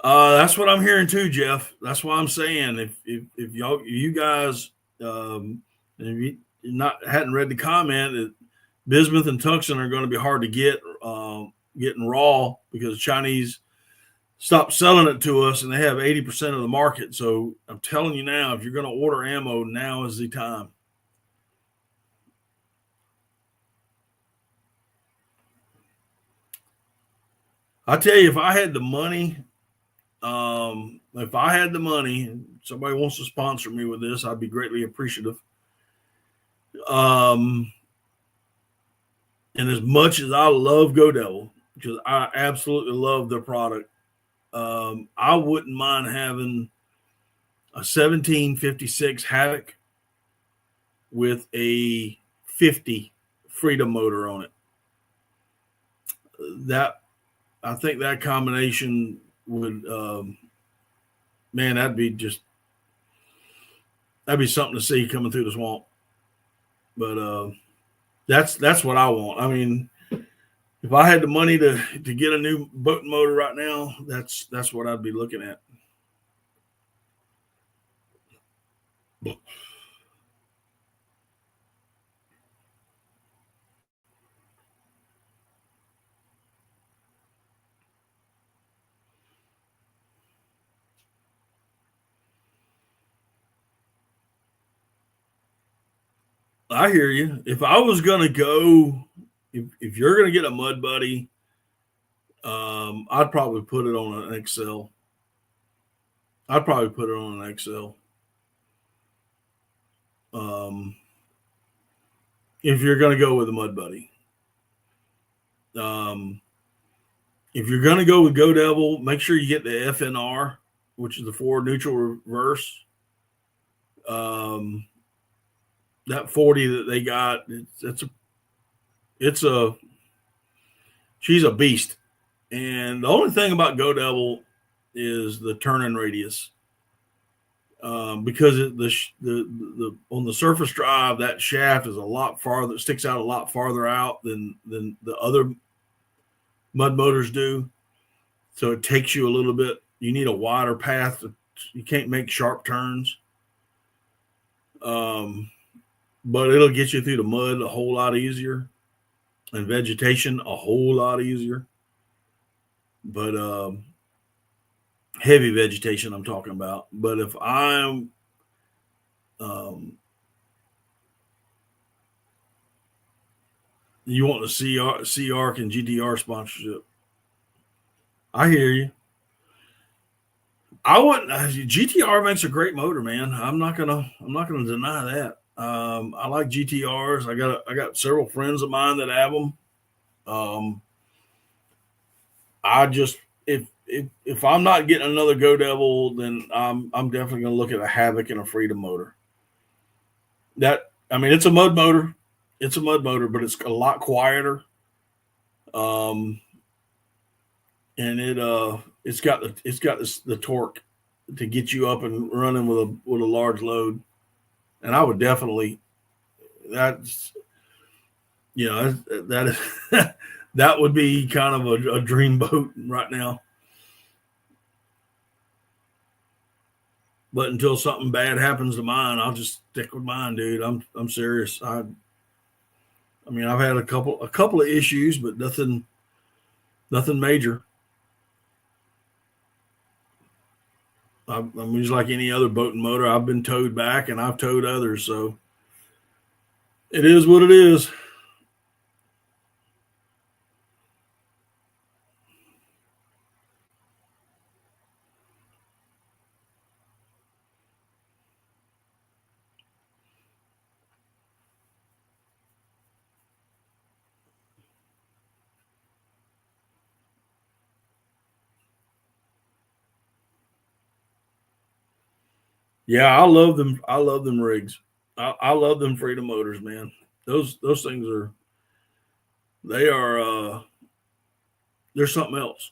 That's what I'm hearing too, Jeff. That's why I'm saying if you guys if you hadn't read the comment, that bismuth and tungsten are going to be hard to get getting raw because Chinese stopped selling it to us and they have 80% of the market. So I'm telling you now, if you're going to order ammo, now is the time. I tell you, if I had the money, somebody wants to sponsor me with this, I'd be greatly appreciative. And as much as I love Go Devil, because I absolutely love their product, I wouldn't mind having a 1756 Havoc with a 50 Freedom motor on it. I think that combination would, man, that'd be something to see coming through the swamp. But that's what I want. I mean, if I had the money to get a new boat motor right now, that's what I'd be looking at. I hear you. If I was going to go, if you're going to get a Mud Buddy, I'd probably put it on an XL. If you're going to go with a Mud Buddy. If you're going to go with Go Devil, make sure you get the FNR, which is the forward neutral reverse. That 40 that they got, she's a beast. And the only thing about Go Devil is the turning radius. Because the on the surface drive, that shaft is a lot farther, sticks out a lot farther out than the other mud motors do. So it takes you a little bit. You need a wider path. You can't make sharp turns. But it'll get you through the mud a whole lot easier, and vegetation a whole lot easier. But heavy vegetation I'm talking about. But if I'm you want the CARC and GTR sponsorship, I hear you. I wouldn't. GTR makes a great motor, man. I'm not gonna deny that. I like GTRs. I got several friends of mine that have them. Um, I just if I'm not getting another Go Devil, then I'm definitely gonna look at a Havoc and a Freedom motor. That I mean, it's a mud motor. It's a mud motor, but it's a lot quieter. Um, and it's got the torque to get you up and running with a large load. And I would definitely that's that is that would be kind of a dream boat right now. But until something bad happens to mine, I'll just stick with mine, dude. I'm serious. I mean, I've had a couple of issues, but nothing major. I'm just like any other boat and motor. I've been towed back, and I've towed others, so it is what it is. Yeah, I love them. I love them rigs. I love them Freedom motors, man. Those things they are they're something else.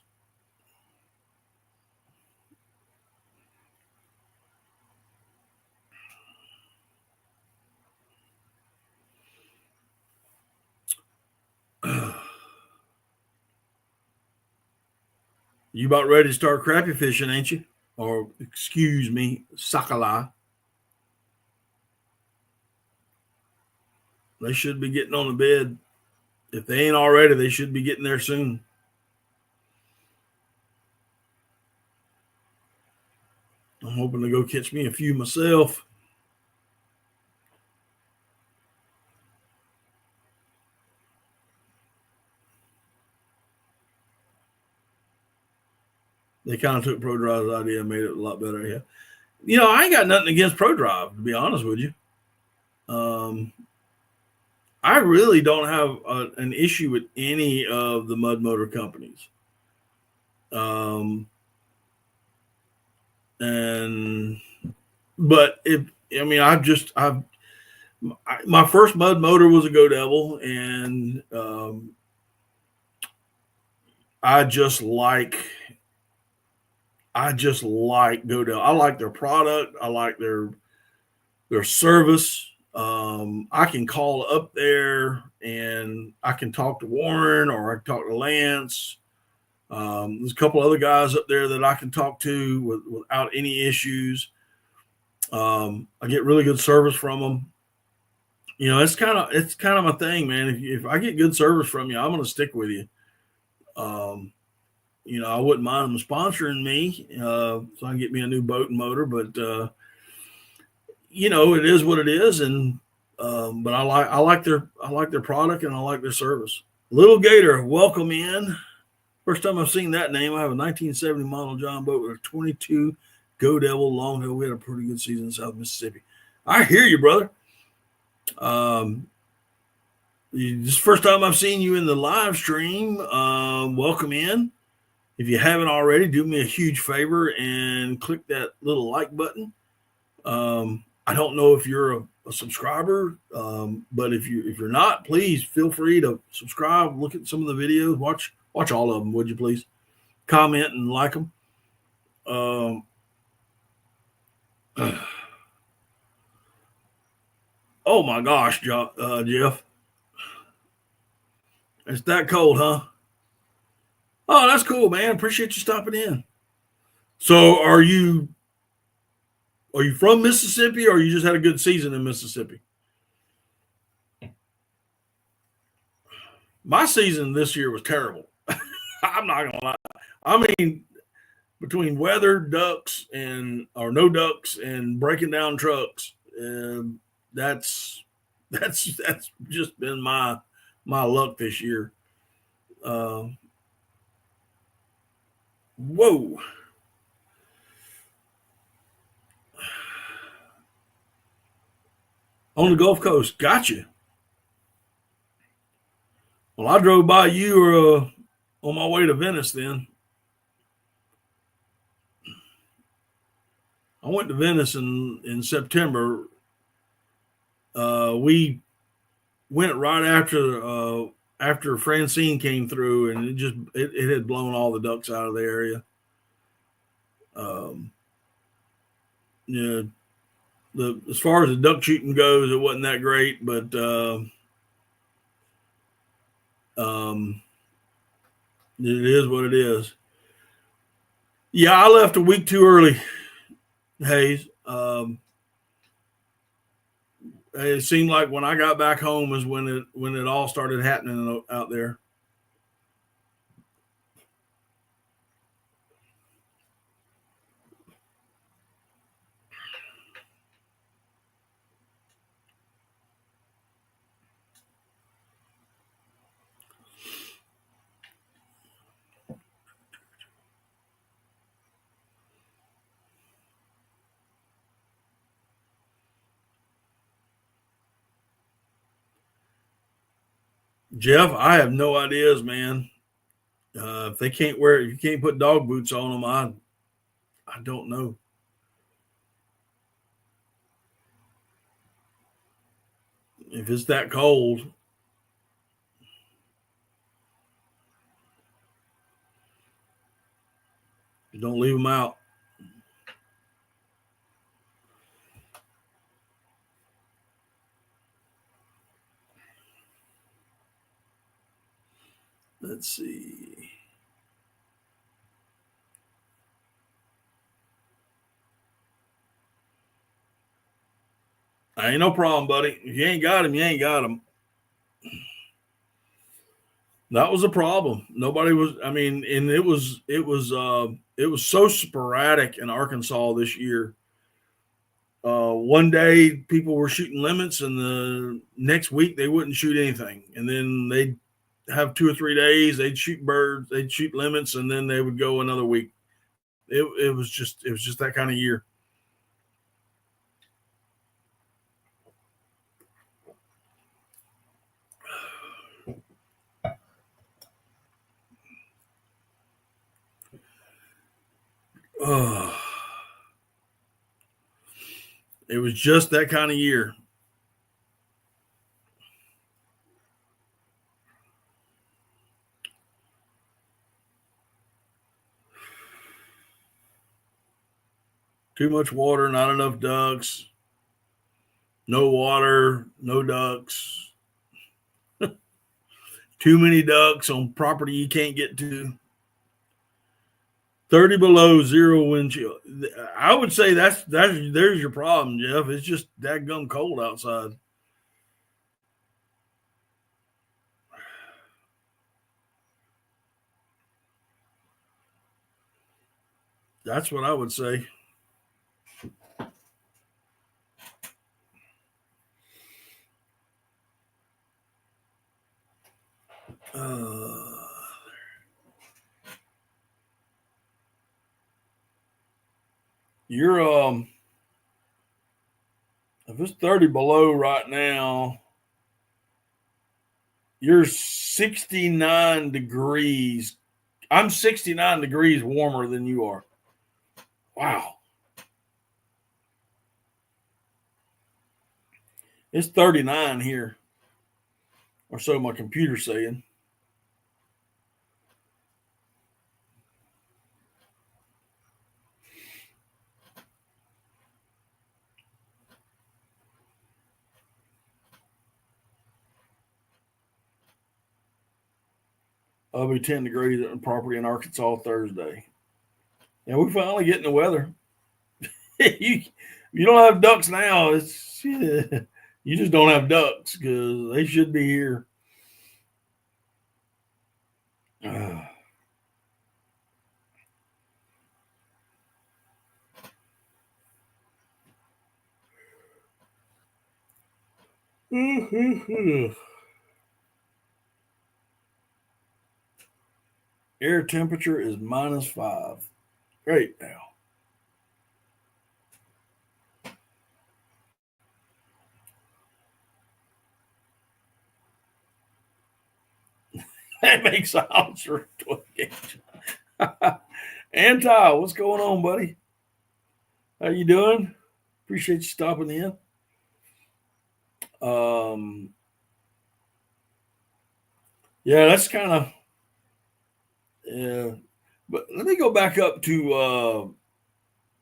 You about ready to start crappie fishing, ain't you? Or excuse me, sakala. They should be getting on the bed. If they ain't already, they should be getting there soon. I'm hoping to go catch me a few myself. They kind of took ProDrive's idea and made it a lot better. Yeah, I ain't got nothing against ProDrive, to be honest with you. Um, I really don't have an issue with any of the mud motor companies. Um, and but if I mean, I've my first mud motor was a Go Devil, and I just like Go Devil. I like their product. I like their service. I can call up there and I can talk to Warren or I can talk to Lance. There's a couple other guys up there that I can talk to without any issues. I get really good service from them. It's kind of my thing, man. If I get good service from you, I'm going to stick with you. Um, I wouldn't mind them sponsoring me so I can get me a new boat and motor, but it is what it is, and but I like their product and I like their service. Little Gator, welcome in. First time I've seen that name. I have a 1970 model John boat with a 22 Go Devil long haul. We had a pretty good season in South Mississippi. I hear you, brother. This is the first time I've seen you in the live stream. Welcome in. If you haven't already, do me a huge favor and click that little like button. I don't know if you're a subscriber, but if you're not, please feel free to subscribe. Look at some of the videos. Watch all of them, would you please? Comment and like them. Oh my gosh, Jeff, it's that cold, huh? Oh, that's cool, man. Appreciate you stopping in. So, are you from Mississippi, or you just had a good season in Mississippi? My season this year was terrible. I'm not gonna lie. I mean, between weather, ducks, and or no ducks, and breaking down trucks, that's just been my luck this year. Whoa. On the Gulf Coast. Gotcha. Well, I drove by you on my way to Venice then. I went to Venice in September. We went right after Francine came through, and it had blown all the ducks out of the area. Yeah, as far as the duck shooting goes, it wasn't that great, but it is what it is. Yeah, I left a week too early, Hayes. It seemed like when I got back home is when it all started happening out there. Jeff, I have no ideas, man. If they can't you can't put dog boots on them, I don't know. If it's that cold, don't leave them out. Let's see. Ain't no problem, buddy. If you ain't got him, you ain't got him. That was a problem. Nobody was. I mean, and it was so sporadic in Arkansas this year. One day people were shooting limits, and the next week they wouldn't shoot anything, and then they'd have 2 or 3 days. They'd shoot birds, they'd shoot limits, and then they would go another week. It was just that kind of year. It was just that kind of year. Too much water, not enough ducks. No water, no ducks. Too many ducks on property you can't get to. 30 below, 0 wind chill. I would say there's your problem, Jeff. It's just dadgum cold outside. That's what I would say. You're if it's 30 below right now, you're 69 degrees. I'm 69 degrees warmer than you are. Wow. It's 39 here, or so my computer's saying. It'll be 10 degrees on property in Arkansas Thursday. And we're finally getting the weather. you don't have ducks now. You just don't have ducks because they should be here. Air temperature is -5. Great now. That makes sounds for 12 gauge. Anti, what's going on, buddy? How you doing? Appreciate you stopping in. Yeah, that's kind of yeah. But let me go back up to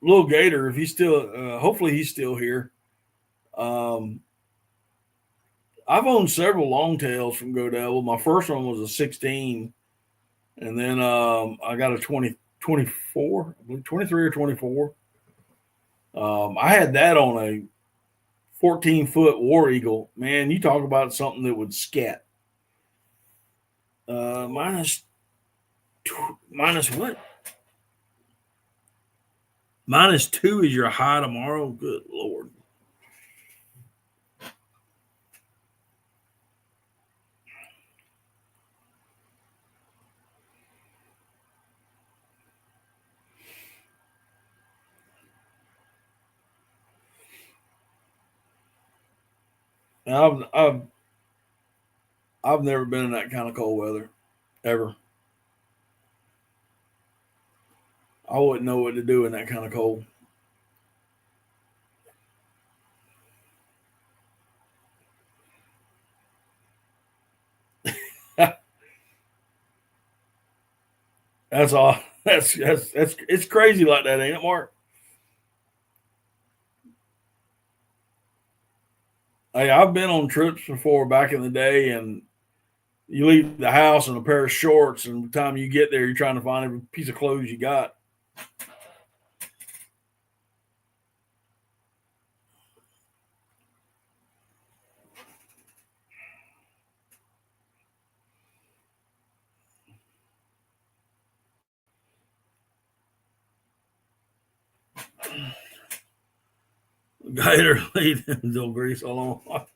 Little Gator if he's still. Hopefully, he's still here. I've owned several longtails from Go Devil. My first one was a 16, and then I got a 24, I believe 23 or 24. I had that on a 14-foot War Eagle. Man, you talk about something that would scat. Minus what? -2 is your high tomorrow? Good Lord. I've never been in that kind of cold weather, ever. I wouldn't know what to do in that kind of cold. That's all. That's it's crazy like that, ain't it, Mark? Hey, I've been on trips before back in the day, and you leave the house in a pair of shorts, and by the time you get there, you're trying to find every piece of clothes you got. Gator lead until grease all on.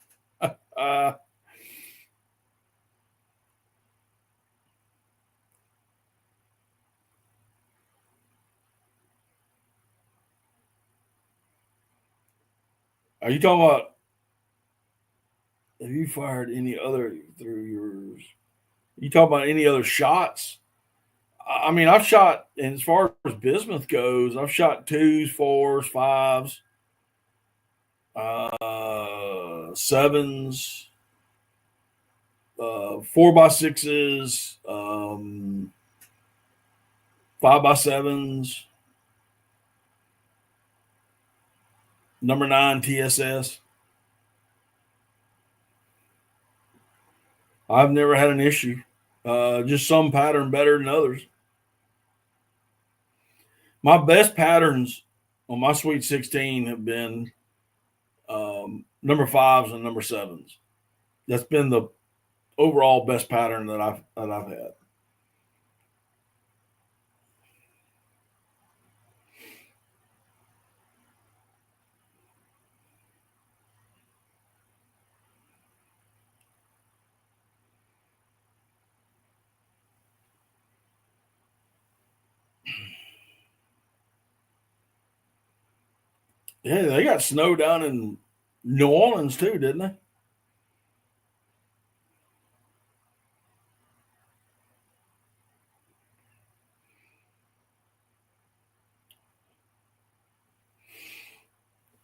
Are you talking about? Have you fired any other through yours? You talking about any other shots? I mean, I've shot, and as far as bismuth goes, I've shot 2s, 4s, 5s, 7s, 4x6s, 5x7s, number 9 TSS. I've never had an issue. Just some pattern better than others. My best patterns on my Sweet 16 have been number 5s and number 7s. That's been the overall best pattern that I've had. Yeah, they got snow down in New Orleans too, didn't they?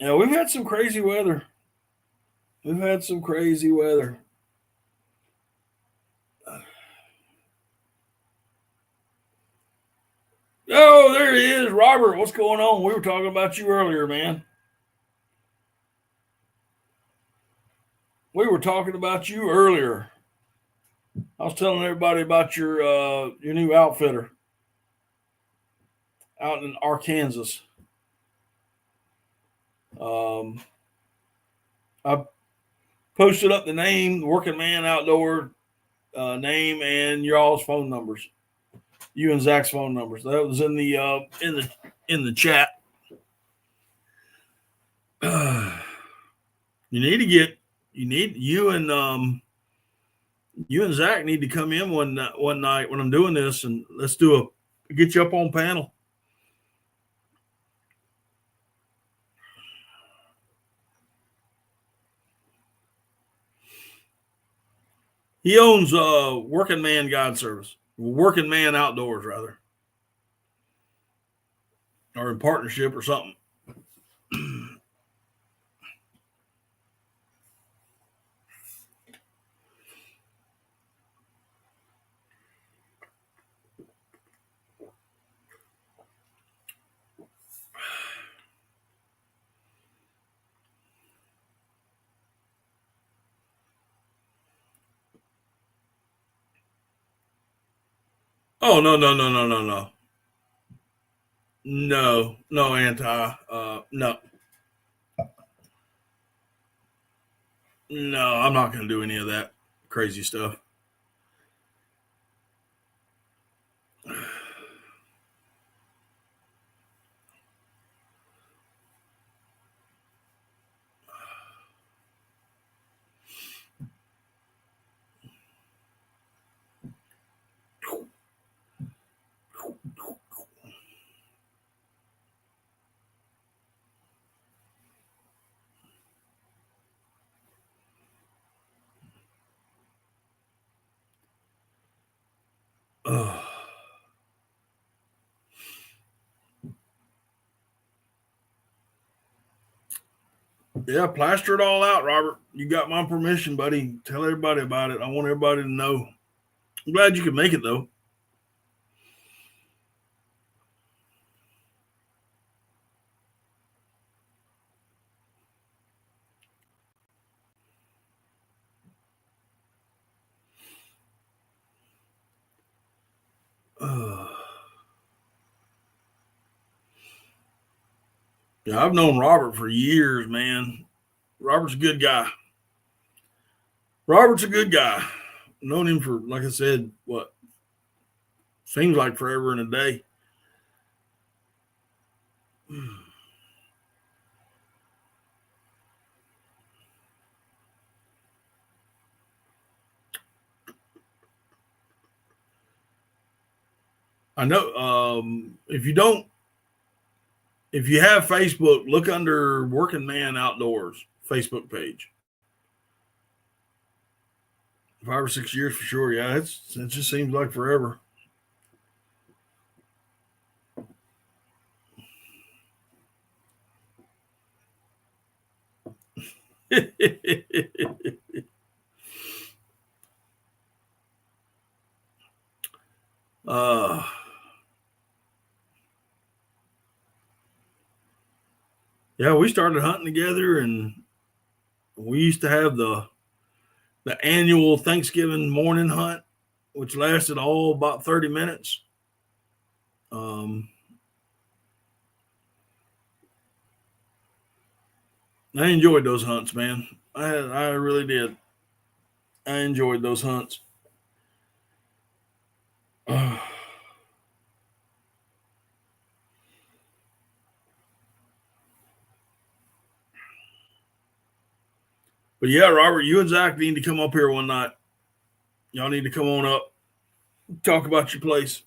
Yeah, we've had some crazy weather. We've had some crazy weather. Oh, there he is, Robert. What's going on? We were talking about you earlier, man. We were talking about you earlier. I was telling everybody about your new outfitter out in Arkansas. I posted up the name, Working Man Outdoor name, and your all's phone numbers. You and Zach's phone numbers. That was in the chat. You need to get You and Zach need to come in one night when I'm doing this, and let's get you up on panel. He owns Working Man Guide Service, Working Man Outdoors, rather, or in partnership or something. Oh, no. No, anti. No. No, I'm not going to do any of that crazy stuff. Yeah, plaster it all out, Robert. You got my permission, buddy. Tell everybody about it. I want everybody to know. I'm glad you could make it, though. Yeah, I've known Robert for years, man. Robert's a good guy. Robert's a good guy. Known him for, like I said, what seems like forever and a day. I know. If you have Facebook, look under Working Man Outdoors Facebook page. 5 or 6 years for sure. Yeah, it just seems like forever. uh, yeah, we started hunting together, and we used to have the annual Thanksgiving morning hunt, which lasted all about 30 minutes. I enjoyed those hunts, man. I really did. I enjoyed those hunts. But yeah, Robert, you and Zach need to come up here one night. Y'all need to come on up, talk about your place.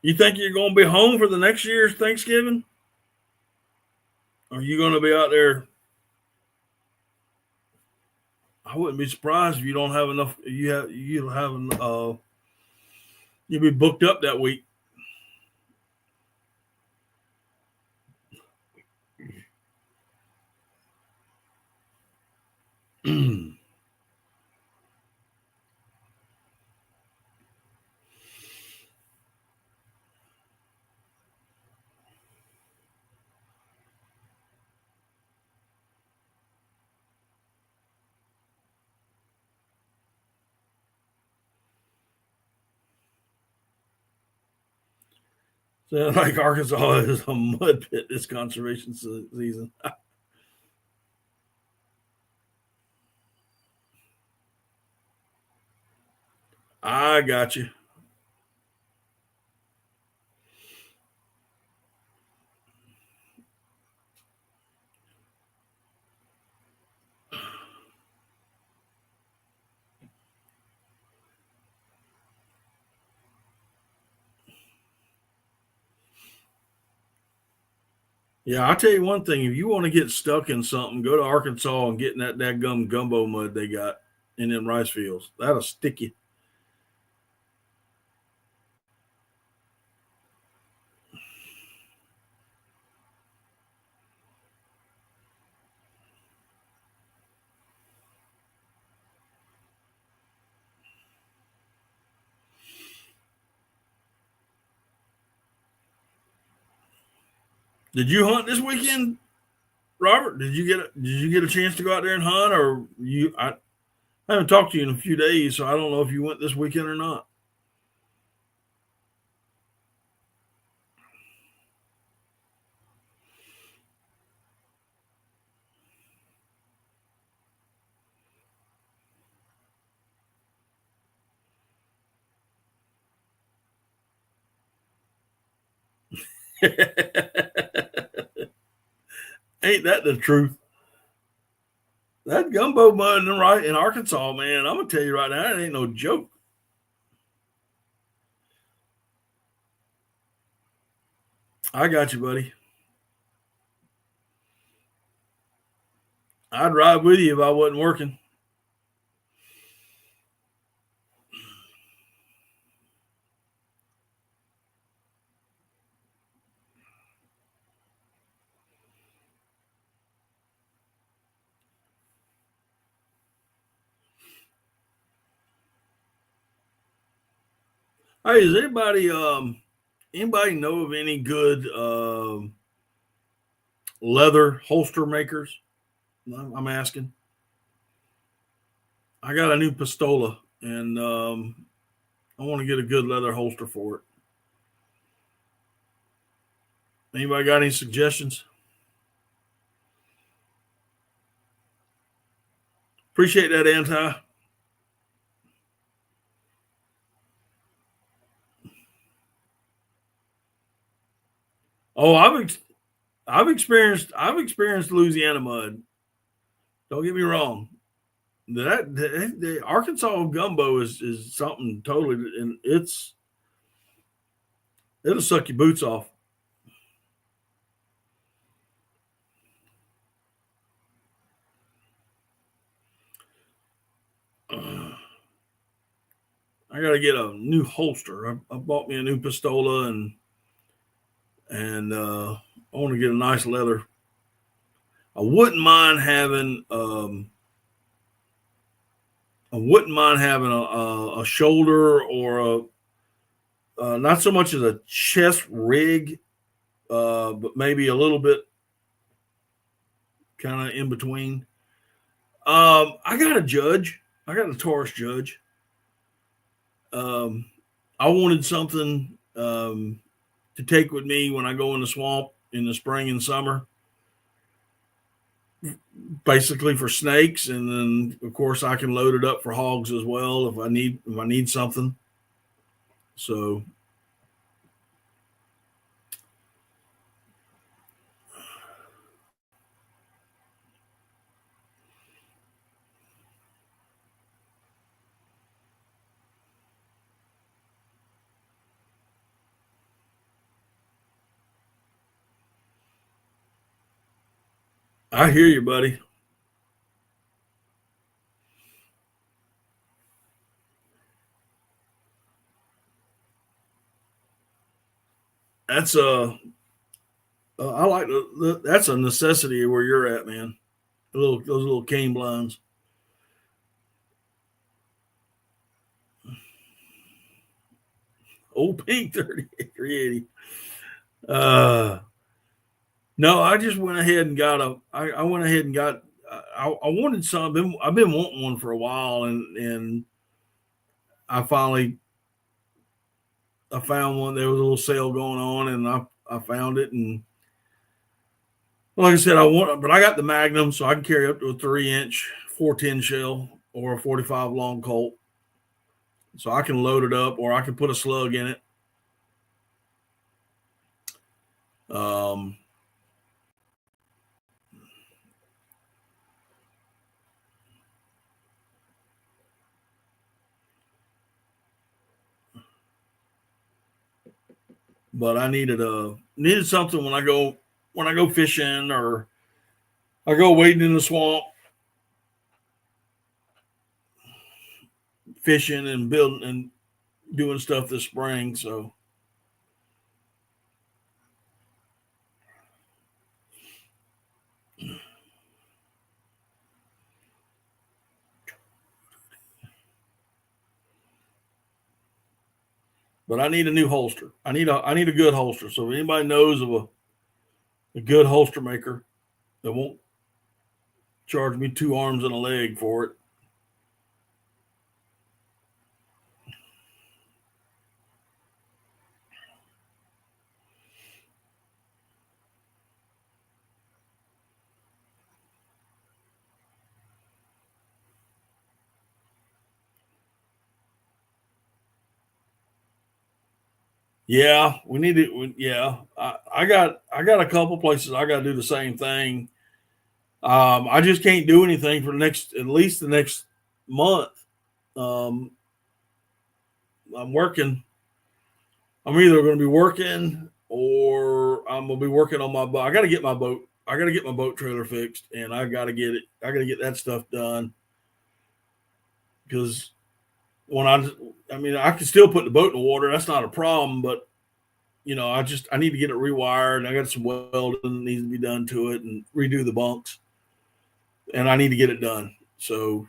You think you're going to be home for the next year's Thanksgiving? Or are you going to be out there? I wouldn't be surprised if you don't have enough. You'll be booked up that week. Sounds like Arkansas is a mud pit this conservation season. I I got you. Yeah, I'll tell you one thing. If you want to get stuck in something, go to Arkansas and get in that dadgum gumbo mud they got in them rice fields. That'll stick you. Did you hunt this weekend, Robert? Did you get a chance to go out there and hunt, or you? I haven't talked to you in a few days, so I don't know if you went this weekend or not. Ain't that the truth? That gumbo mud in Arkansas, man, I'm gonna tell you right now, it ain't no joke. I got you, buddy. I'd ride with you if I wasn't working. Hey, does anybody know of any good leather holster makers? I'm asking. I got a new pistola, and I want to get a good leather holster for it. Anybody got any suggestions? Appreciate that, Anti. Oh, I've experienced Louisiana mud. Don't get me wrong. The Arkansas gumbo is something totally, and it'll suck your boots off. I got to get a new holster. I bought me a new pistola, and I want to get a nice leather. I wouldn't mind having a shoulder or not so much as a chest rig, but maybe a little bit kind of in between. I got a judge. I got a Taurus judge. I wanted something to take with me when I go in the swamp in the spring and summer, basically for snakes, and then of course I can load it up for hogs as well if I need something. So I hear you, buddy. That's I like that's a necessity where you're at, man. Those little cane blinds. Old Pink 380. No, I just went ahead and I went ahead and got. I wanted some. I've been wanting one for a while, and I finally I found one. There was a little sale going on, and I found it, and like I said, but I got the Magnum, so I can carry up to a 3-inch 410 shell or a 45 long Colt. So I can load it up, or I can put a slug in it. But I needed something when I go fishing, or I go wading in the swamp, fishing and building and doing stuff this spring. So but I need a new holster. I need a good holster. So if anybody knows of a good holster maker that won't charge me 2 arms and a leg for it. Yeah, we need to. Yeah, I got a couple places I got to do the same thing. I just can't do anything for at least the next month. Um, I'm working. I'm either going to be working, or I'm going to be working on my boat. I got to get my boat. I got to get my boat trailer fixed, and I got to get it. I got to get that stuff done, because when I mean, I can still put the boat in the water. That's not a problem, but I need to get it rewired. I got some welding that needs to be done to it, and redo the bunks, and I need to get it done. So,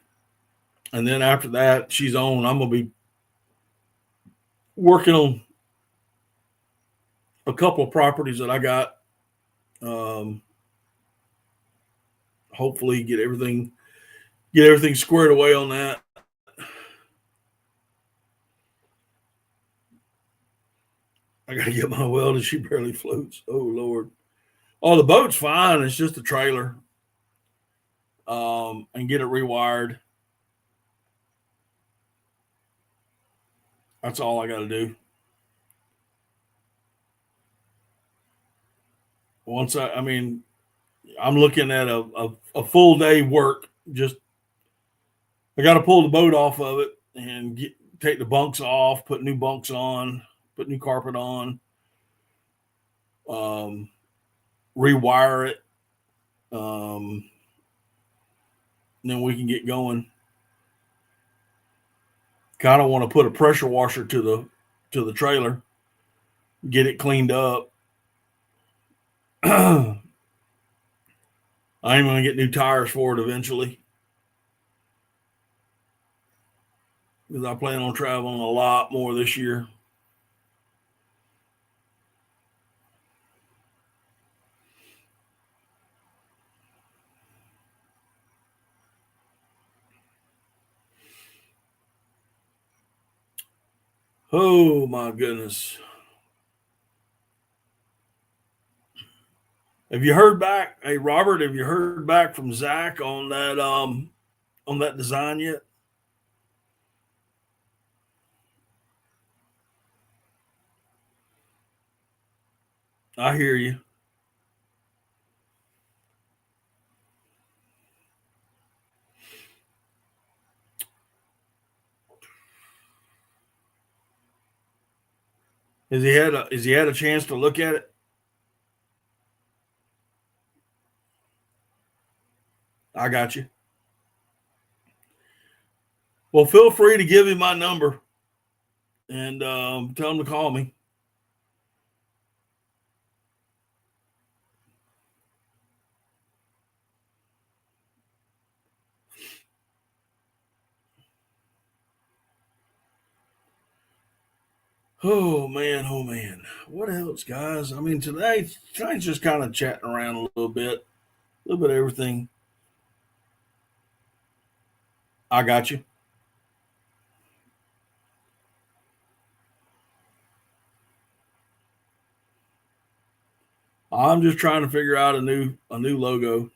and then after that, she's on. I'm gonna be working on a couple of properties that I got. Hopefully, get everything squared away on that. I got to get my welding. She barely floats. Oh Lord. Oh, the boat's fine. It's just a trailer. And get it rewired. That's all I got to do. I'm looking at a full day work. Just I got to pull the boat off of it and take the bunks off, put new bunks on, put new carpet on, rewire it. Then we can get going. Kind of want to put a pressure washer to the trailer, get it cleaned up. I'm going to get new tires for it eventually, because I plan on traveling a lot more this year. Oh my goodness. Have you heard back? Hey Robert, have you heard back from Zach on that design yet? I hear you. Has he had a chance to look at it? I got you. Well, feel free to give him my number and tell him to call me. Oh man, oh man. What else, guys? I mean, tonight's just kind of chatting around a little bit of everything. I got you. I'm just trying to figure out a new logo.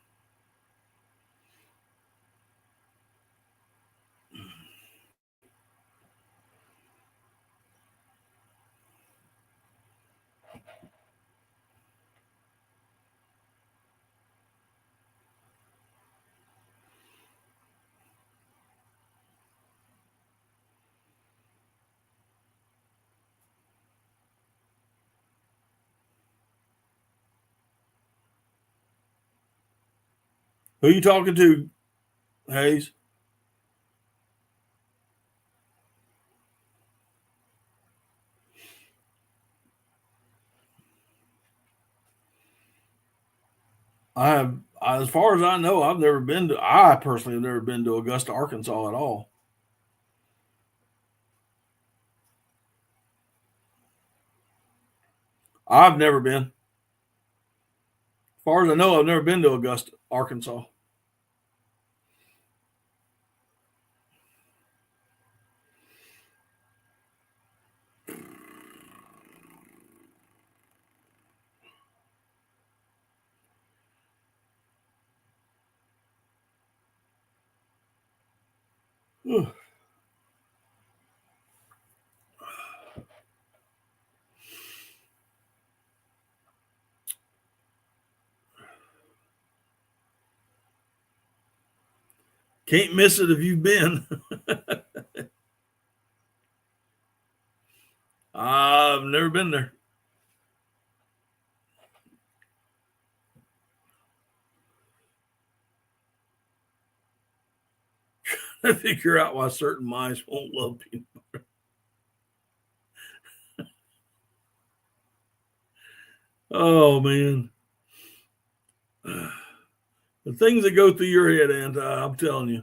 Who you talking to, Hayes? As far as I know, I personally have never been to Augusta, Arkansas at all. I've never been. As far as I know, I've never been to Augusta, Arkansas. Ugh. Can't miss it if you've been. I've never been there. I figure out why certain mice won't love peanut butter. Oh man. The things that go through your head, Anti, I'm telling you.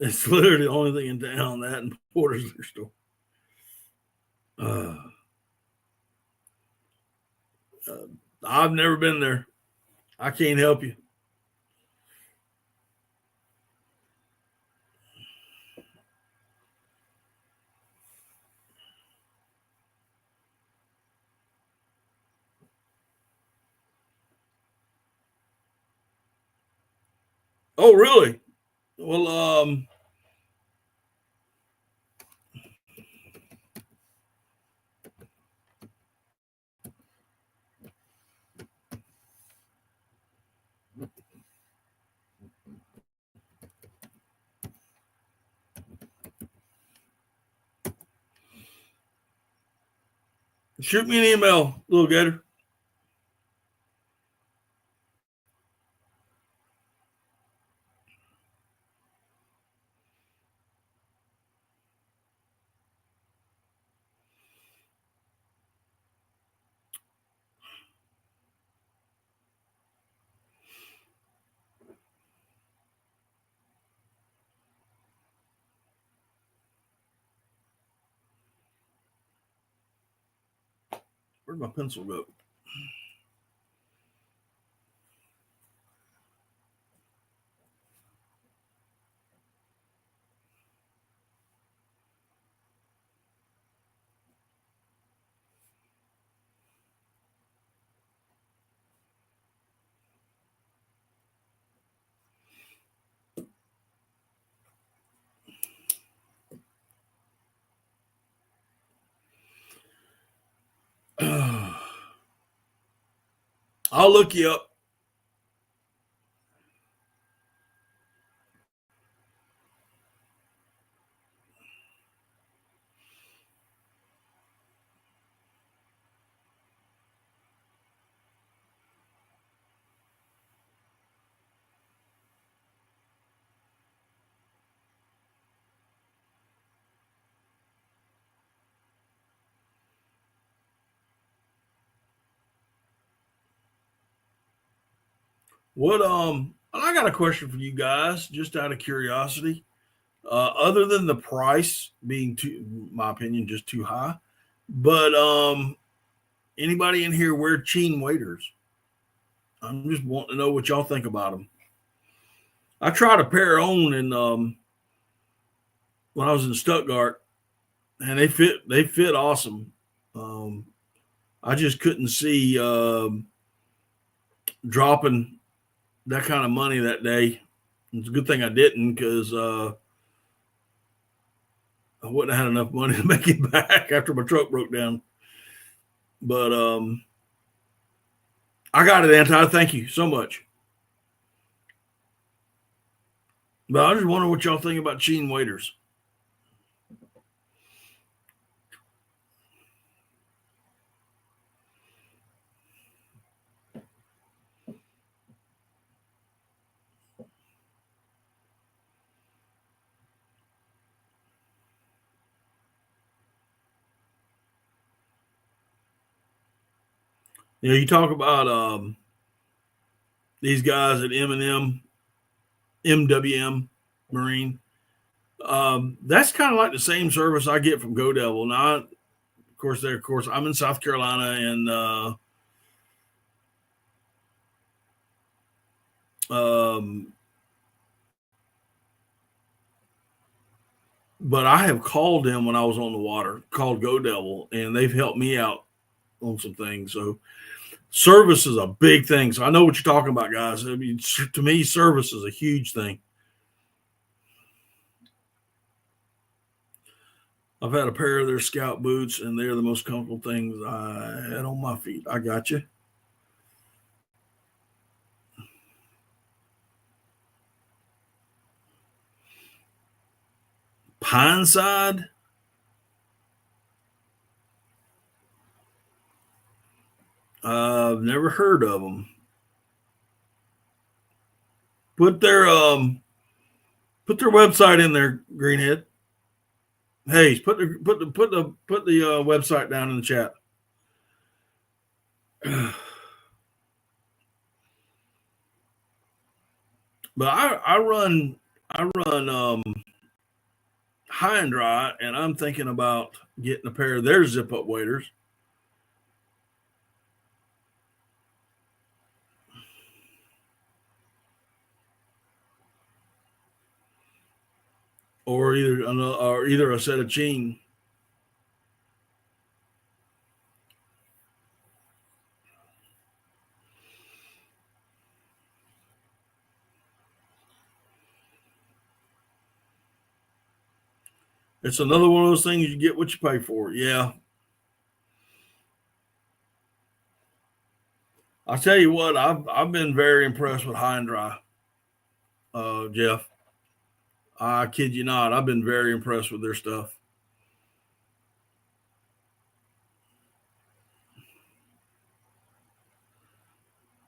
It's literally the only thing in town, that and Porter's liquor store. I've never been there. I can't help you. Oh, really? Well, shoot me an email, little gator. Where'd my pencil go? I'll look you up. What I got a question for you guys, just out of curiosity. Other than the price being too, my opinion, just too high, but anybody in here wear chain waders? I'm just wanting to know what y'all think about them. I tried a pair on in when I was in Stuttgart, and they fit awesome. I just couldn't see dropping that kind of money that day. It's a good thing I didn't, because I wouldn't have had enough money to make it back after my truck broke down. But I got it, Anti. Thank you so much. But I just wonder what y'all think about chain waders. You know, you talk about these guys at M&M, MWM Marine. That's kind of like the same service I get from Go Devil. Now, of course, I'm in South Carolina, and but I have called them when I was on the water, called Go Devil, and they've helped me out on some things. So service is a big thing. So I know what you're talking about, guys. I mean, to me, service is a huge thing. I've had a pair of their Scout boots, and they're the most comfortable things I had on my feet. I got you. Pineside. I've never heard of them. Put their website in there, Greenhead. Hey, put the website down in the chat. But I run high and dry, and I'm thinking about getting a pair of their zip up waders. Or either a set of chain. It's another one of those things you get what you pay for. Yeah. I'll tell you what, I've been very impressed with high and dry, Jeff. I kid you not, I've been very impressed with their stuff.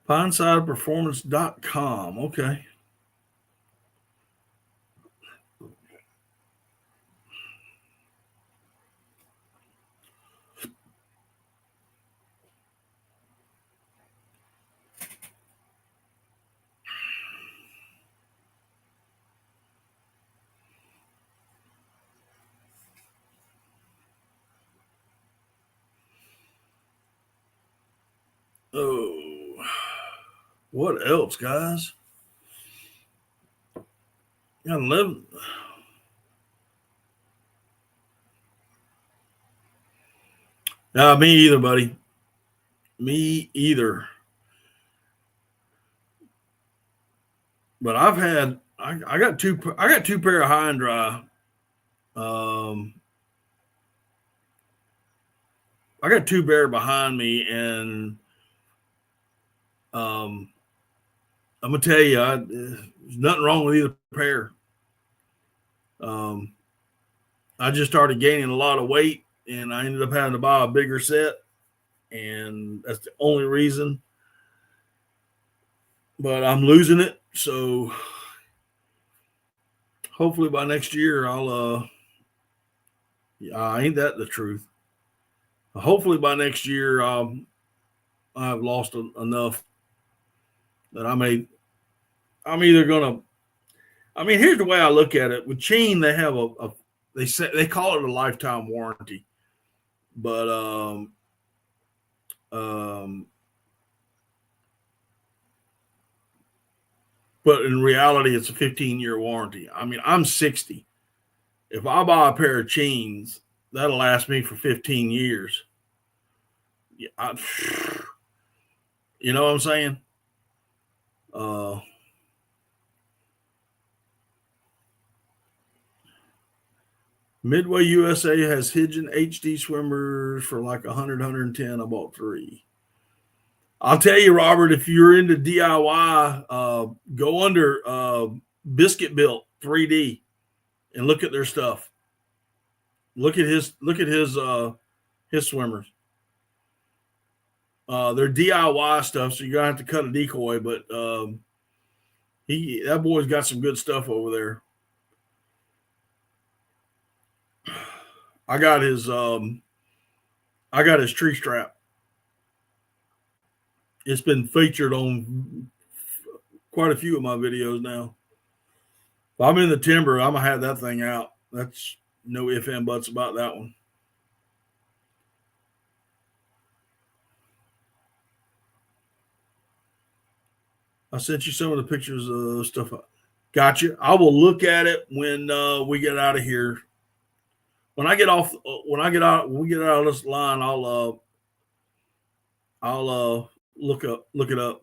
Pinesideperformance.com. Okay. Oh, what else, guys? Got 11. Me either, buddy. Me either. But I got two pair of high and dry. I got two pair behind me, and I'm gonna tell you, there's nothing wrong with either pair. I just started gaining a lot of weight, and I ended up having to buy a bigger set, and that's the only reason. But I'm losing it, so hopefully by next year I'll. Ain't that the truth? Hopefully by next year I've lost enough that I'm either gonna. I mean, here's the way I look at it. With chain, they have they call it a lifetime warranty, but but in reality, it's a 15-year warranty. I mean, I'm 60. If I buy a pair of chains, that'll last me for 15 years. You know what I'm saying? Midway USA has hidden HD swimmers for like 100, 110. I bought 3. I'll tell you, Robert, if you're into DIY, go under Biscuit Built 3D and look at their stuff. Look at his swimmers. They're DIY stuff, so you're gonna have to cut a decoy, but that boy's got some good stuff over there. I got his tree strap. It's been featured on quite a few of my videos now. If I'm in the timber, I'm gonna have that thing out. That's no ifs and buts about that one. I sent you some of the pictures of stuff. Gotcha. I will look at it when we get out of here. When we get out of this line, I'll look it up.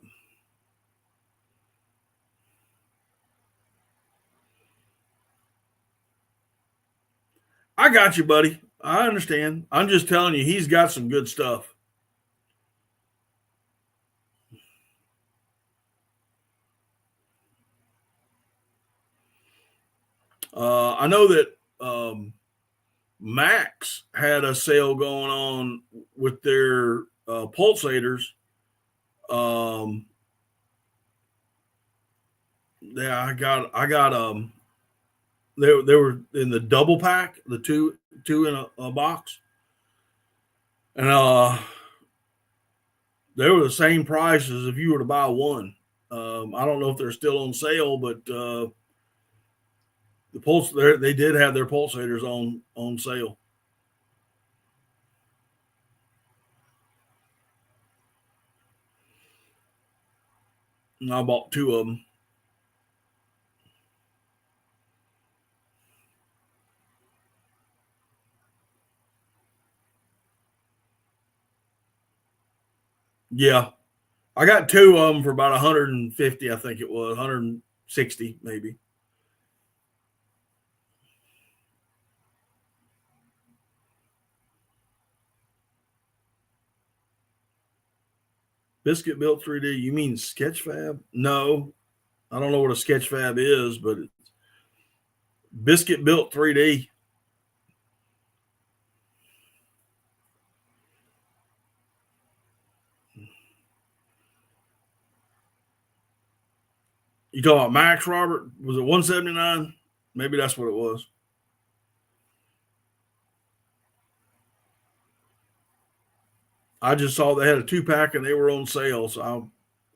I got you, buddy. I understand. I'm just telling you, he's got some good stuff. I know that Max had a sale going on with their pulsators. Yeah, I got they were in the double pack, the two in a box, and they were the same price as if you were to buy one. I don't know if they're still on sale, but they did have their pulsators on sale. And I bought two of them. Yeah, I got two of them for about 150. I think it was 160 maybe. Biscuit Built 3D. You mean Sketchfab? No, I don't know what a Sketchfab is, but it's Biscuit Built 3D. You talking about Max, Robert? Was it 179? Maybe that's what it was. I just saw they had a 2-pack and they were on sale, so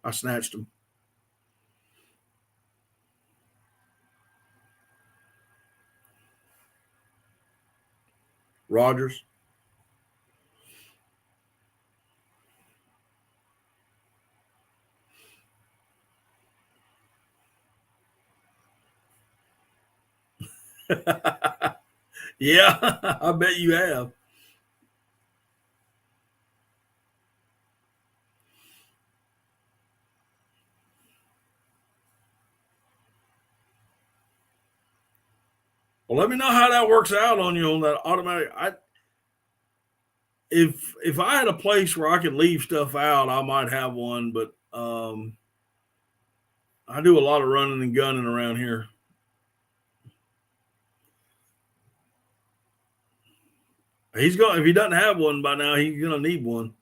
I snatched them. Rogers. Yeah, I bet you have. Well, let me know how that works out on you on that automatic. If I had a place where I could leave stuff out, I might have one, but I do a lot of running and gunning around here. If he doesn't have one by now, he's gonna need one.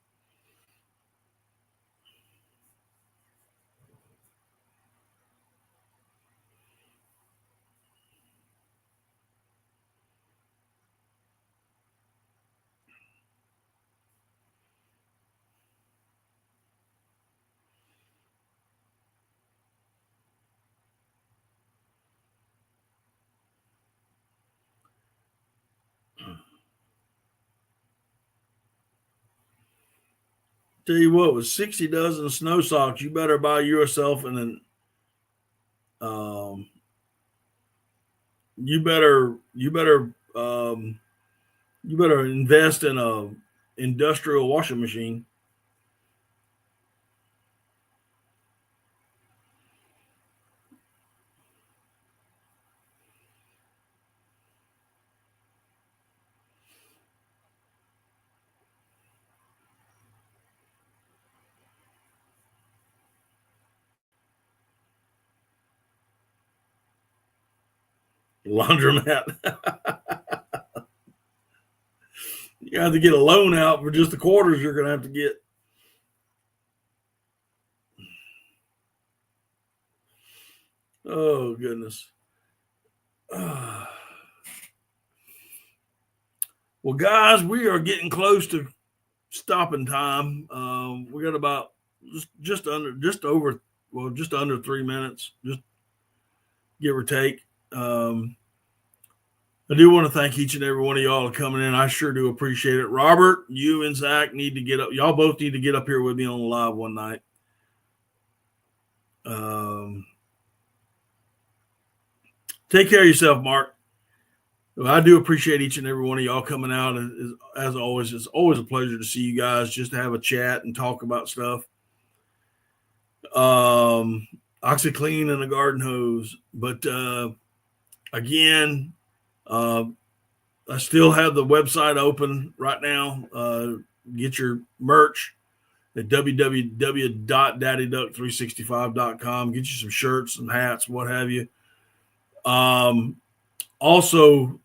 Tell you what, with 60 dozen snow socks, you better buy yourself um, you better invest in a industrial washing machine. Laundromat. You have to get a loan out for just the quarters you're going to have to get. Oh, goodness. Well, guys, we are getting close to stopping time. We got about just under 3 minutes, just give or take. I do want to thank each and every one of y'all for coming in. I sure do appreciate it. Robert, you and Zach need to get up. Y'all both need to get up here with me on the live one night. Take care of yourself, Mark. Well, I do appreciate each and every one of y'all coming out. As always, it's always a pleasure to see you guys, just to have a chat and talk about stuff. OxyClean and a garden hose. But again, I still have the website open right now. Get your merch at www.daddyduck365.com. Get you some shirts and hats, what have you. Also,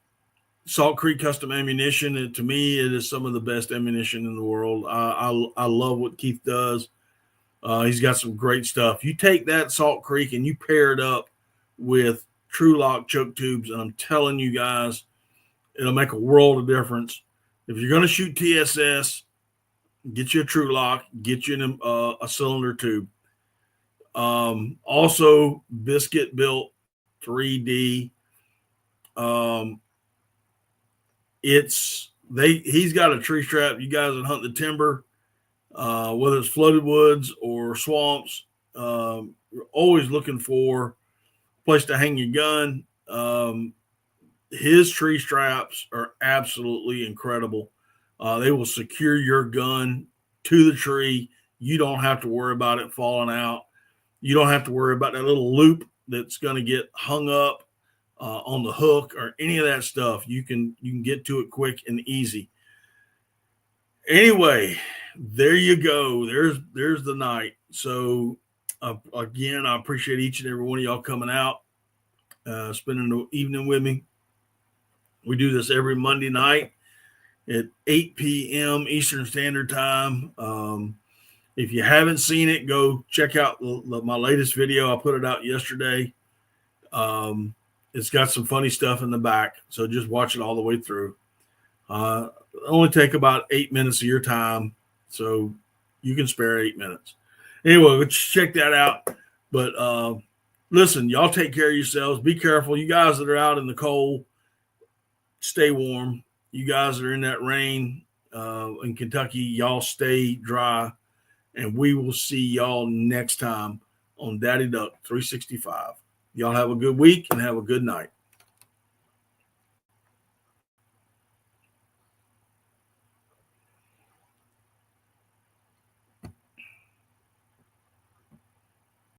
Salt Creek Custom Ammunition. And to me, it is some of the best ammunition in the world. I love what Keith does. He's got some great stuff. You take that Salt Creek and you pair it up with True Lock choke tubes, and I'm telling you guys, it'll make a world of difference. If you're going to shoot TSS, get you a True Lock, get you a cylinder tube. Also, Biscuit built 3D. He's got a tree strap. You guys that hunt the timber, whether it's flooded woods or swamps, you're always looking for a place to hang your gun. His tree straps are absolutely incredible. They will secure your gun to the tree. You don't have to worry about it falling out. You don't have to worry about that little loop that's going to get hung up on the hook or any of that stuff. You can get to it quick and easy. Anyway, there you go. There's the night. So again, I appreciate each and every one of y'all coming out, spending the evening with me. We do this every Monday night at 8 p.m. Eastern Standard Time. If you haven't seen it, go check out my latest video. I put it out yesterday. It's got some funny stuff in the back, so just watch it all the way through. Only take about 8 minutes of your time, so you can spare 8 minutes. Anyway, let's check that out. But listen, y'all take care of yourselves. Be careful. You guys that are out in the cold, stay warm. You guys that are in that rain in Kentucky, y'all stay dry. And we will see y'all next time on Daddy Duck 365. Y'all have a good week and have a good night.